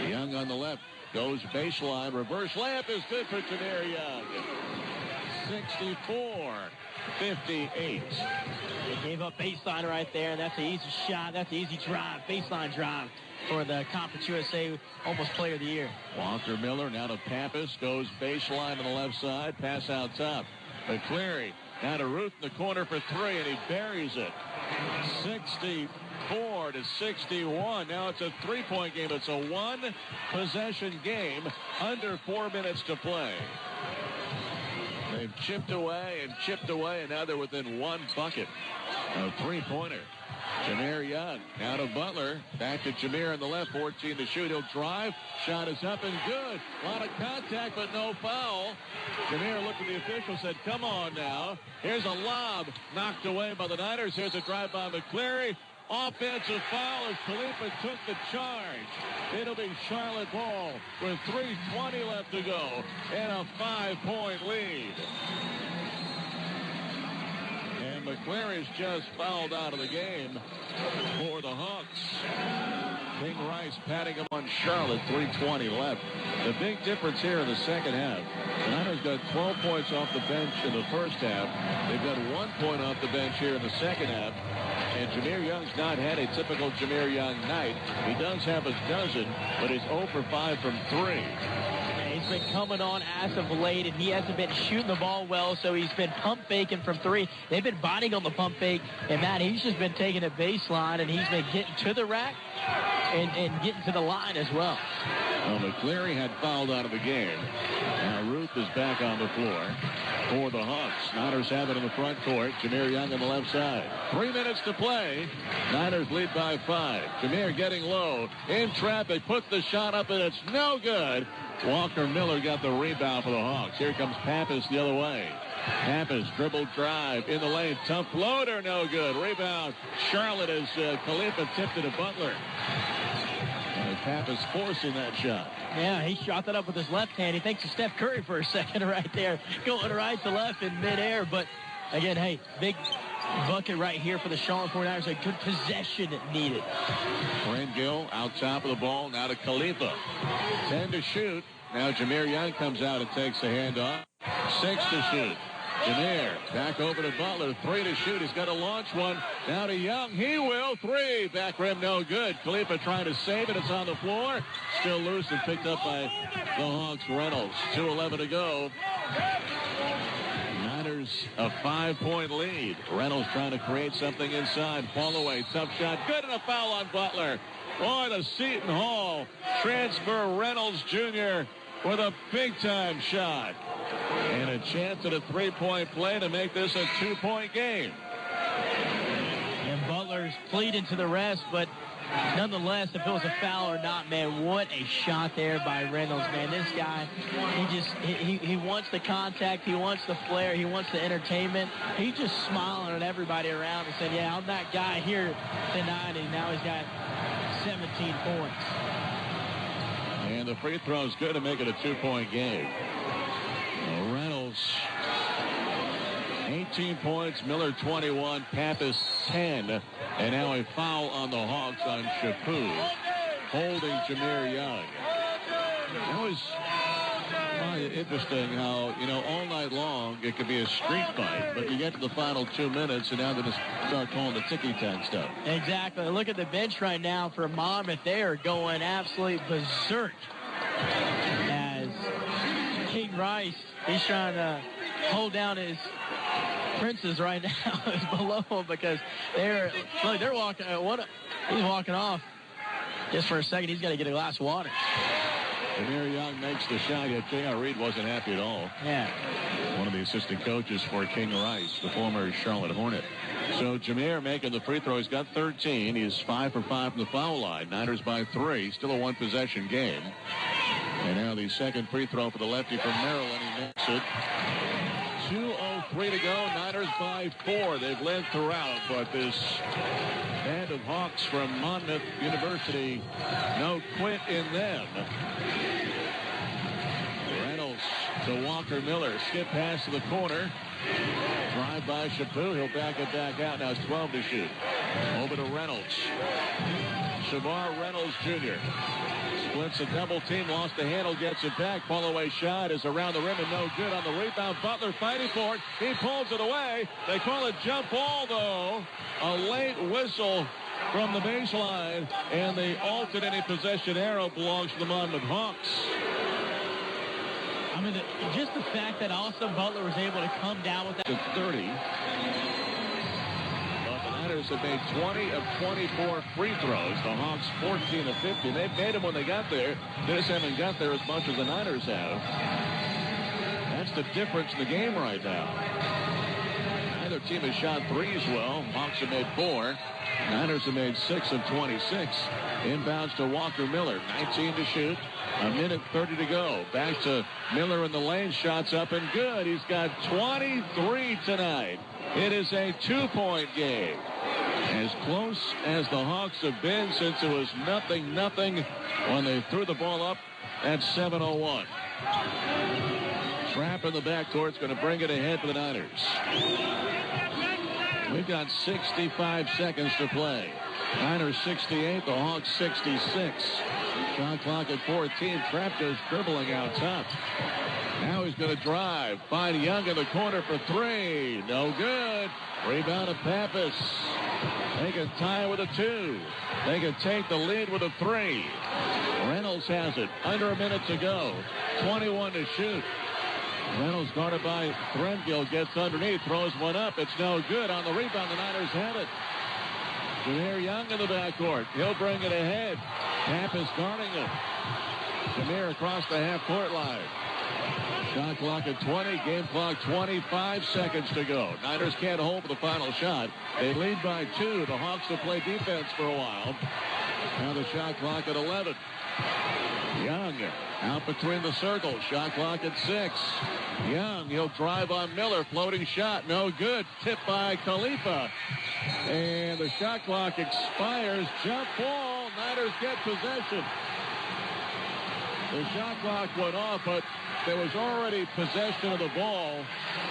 A: Young on the left. Goes baseline. Reverse layup is good for Jameer Young. 64-58.
B: They gave up baseline right there. And that's an easy shot. That's an easy drive. Baseline drive for the Conference USA almost player of the year.
A: Walker Miller now to Pappas. Goes baseline on the left side. Pass out top. McCleary now to Ruth in the corner for three, and he buries it. 64-61. Now it's a 3-point game. It's a 1-possession game. Under 4 minutes to play. They've chipped away, and now they're within one bucket. A 3-pointer. Jameer Young now to Butler. Back to Jameer on the left. 14 to shoot. He'll drive. Shot is up and good. A lot of contact, but no foul. Jameer looked at the official, said, come on now. Here's a lob knocked away by the Niners. Here's a drive by McCleary. Offensive foul as Khalifa took the charge. It'll be Charlotte ball with 3:20 left to go and a 5-point lead. And McCleary's just fouled out of the game for the Hawks. King Rice patting him on Charlotte. 3:20 left. The big difference here in the second half. The Niners got 12 points off the bench in the first half. They've got 1 point off the bench here in the second half. And Jameer Young's not had a typical Jameer Young night. He does have a dozen, but he's 0 for 5 from 3.
B: He's been coming on as of late, and he hasn't been shooting the ball well, so he's been pump faking from 3. They've been biting on the pump fake, and Matt, he's just been taking a baseline, and he's been getting to the rack and getting to the line as well.
A: Well, McCleary had fouled out of the game. Now Ruth is back on the floor for the Hawks. Niners have it in the front court. Jameer Young on the left side. 3 minutes to play. Niners lead by 5. Jameer getting low. In traffic. Puts the shot up, and it's no good. Walker Miller got the rebound for the Hawks. Here comes Pappas the other way. Pappas dribble drive in the lane. Tough floater, no good. Rebound. Charlotte as Khalifa tipped it to Butler. And Pappas forcing that shot.
B: Yeah, he shot that up with his left hand. He thinks of Steph Curry for a second right there. Going right to left in midair. But, again, hey, big bucket right here for the Charlotte 49ers. A good possession needed.
A: Brandgill out top of the ball. Now to Khalifa. 10 to shoot. Now Jameer Young comes out and takes the handoff. 6 to shoot. Jameer back over to Butler. 3 to shoot. He's got to launch one. Now to Young. He will. 3. Back rim no good. Khalifa trying to save it. It's on the floor. Still loose and picked up by the Hawks. Reynolds. 2:11 to go. Niners a 5-point lead. Reynolds trying to create something inside. Fall away. Tough shot. Good, and a foul on Butler. Boy, the Seton Hall transfer Reynolds Jr. with a big-time shot. And a chance at a 3-point play to make this a 2-point game.
B: And Butler's pleading to the rest, but nonetheless, if it was a foul or not, man, what a shot there by Reynolds, man. This guy, he wants the contact, he wants the flair, he wants the entertainment. He's just smiling at everybody around and saying, yeah, I'm that guy here tonight, and now he's got 17 points.
A: And the free throw is good to make it a 2-point game. Reynolds, 18 points, Miller 21, Pappas 10. And now a foul on the Hawks on Chapu, holding Jameer Young. That was interesting how, all night long it could be a street fight, but you get to the final 2 minutes, and now they're going to start calling the ticky-tack stuff.
B: Exactly. Look at the bench right now for Monmouth. They are going absolutely berserk as King Rice, he's trying to hold down his Princes right now is below him because they're walking. He's walking off just for a second. He's got to get a glass of water.
A: Jameer Young makes the shot. Yet J.R. Reed wasn't happy at all.
B: Yeah.
A: One of the assistant coaches for King Rice, the former Charlotte Hornet. So Jameer making the free throw. He's got 13. He's 5 for 5 from the foul line. Niners by 3. Still a one-possession game. And now the second free throw for the lefty from Maryland. He makes it. 2:03 to go. Niners by 4. They've led throughout, but this band of Hawks from Monmouth University, no quit in them. Reynolds to Walker Miller. Skip pass to the corner. Drive by Chapu. He'll back it back out. Now it's 12 to shoot. Over to Reynolds. Shavar Reynolds Jr. Splits a double team, lost the handle, gets it back. Fall-away shot is around the rim and no good on the rebound. Butler fighting for it. He pulls it away. They call it jump ball, though. A late whistle from the baseline, and the alternating possession arrow belongs to the Monmouth Hawks.
B: I mean, just the fact that Austin Butler was able to come down with that.
A: To 30. Niners have made 20 of 24 free throws. The Hawks 14 of 50. They've made them when they got there. They just haven't got there as much as the Niners have. That's the difference in the game right now. Neither team has shot threes well. Hawks have made 4. Niners have made 6 of 26. Inbounds to Walker Miller. 19 to shoot. A minute 30 to go. Back to Miller in the lane. Shots up and good. He's got 23 tonight. It is a 2-point game. As close as the Hawks have been since it was 0-0 when they threw the ball up at 7:01. Trap in the backcourt is going to bring it ahead for the Niners. We've got 65 seconds to play. Niners 68, the Hawks 66. Shot clock at 14. Trap goes dribbling out top. Now he's going to drive. Find Young in the corner for 3. No good. Rebound of Pappas. They can tie with a 2. They can take the lead with a 3. Reynolds has it. Under a minute to go. 21 to shoot. Reynolds guarded by Threngill. Gets underneath. Throws one up. It's no good. On the rebound, the Niners have it. Jameer Young in the backcourt. He'll bring it ahead. Pappas guarding him. Jameer across the half-court line. Shot clock at 20. Game clock 25 seconds to go. Niners can't hold for the final shot. They lead by 2. The Hawks have played defense for a while. Now the shot clock at 11. Young out between the circles. Shot clock at 6. Young, he'll drive on Miller. Floating shot, no good. Tipped by Khalifa. And the shot clock expires. Jump ball. Niners get possession. The shot clock went off, but there was already possession of the ball.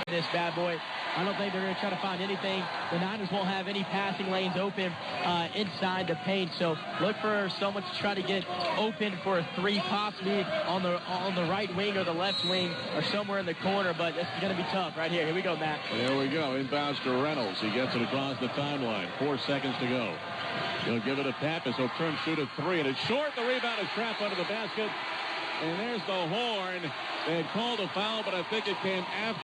B: This bad boy. I don't think they're going to try to find anything. The Niners won't have any passing lanes open inside the paint. So look for someone to try to get open for a three, possibly on the right wing or the left wing or somewhere in the corner. But it's going to be tough right here. Here we go, Matt.
A: There we go. Inbounds to Reynolds. He gets it across the timeline. 4 seconds to go. He'll give it a Pappas. He'll turn, shoot a three, and it's short. The rebound is trapped under the basket. And there's the horn. They had called a foul, but I think it came after.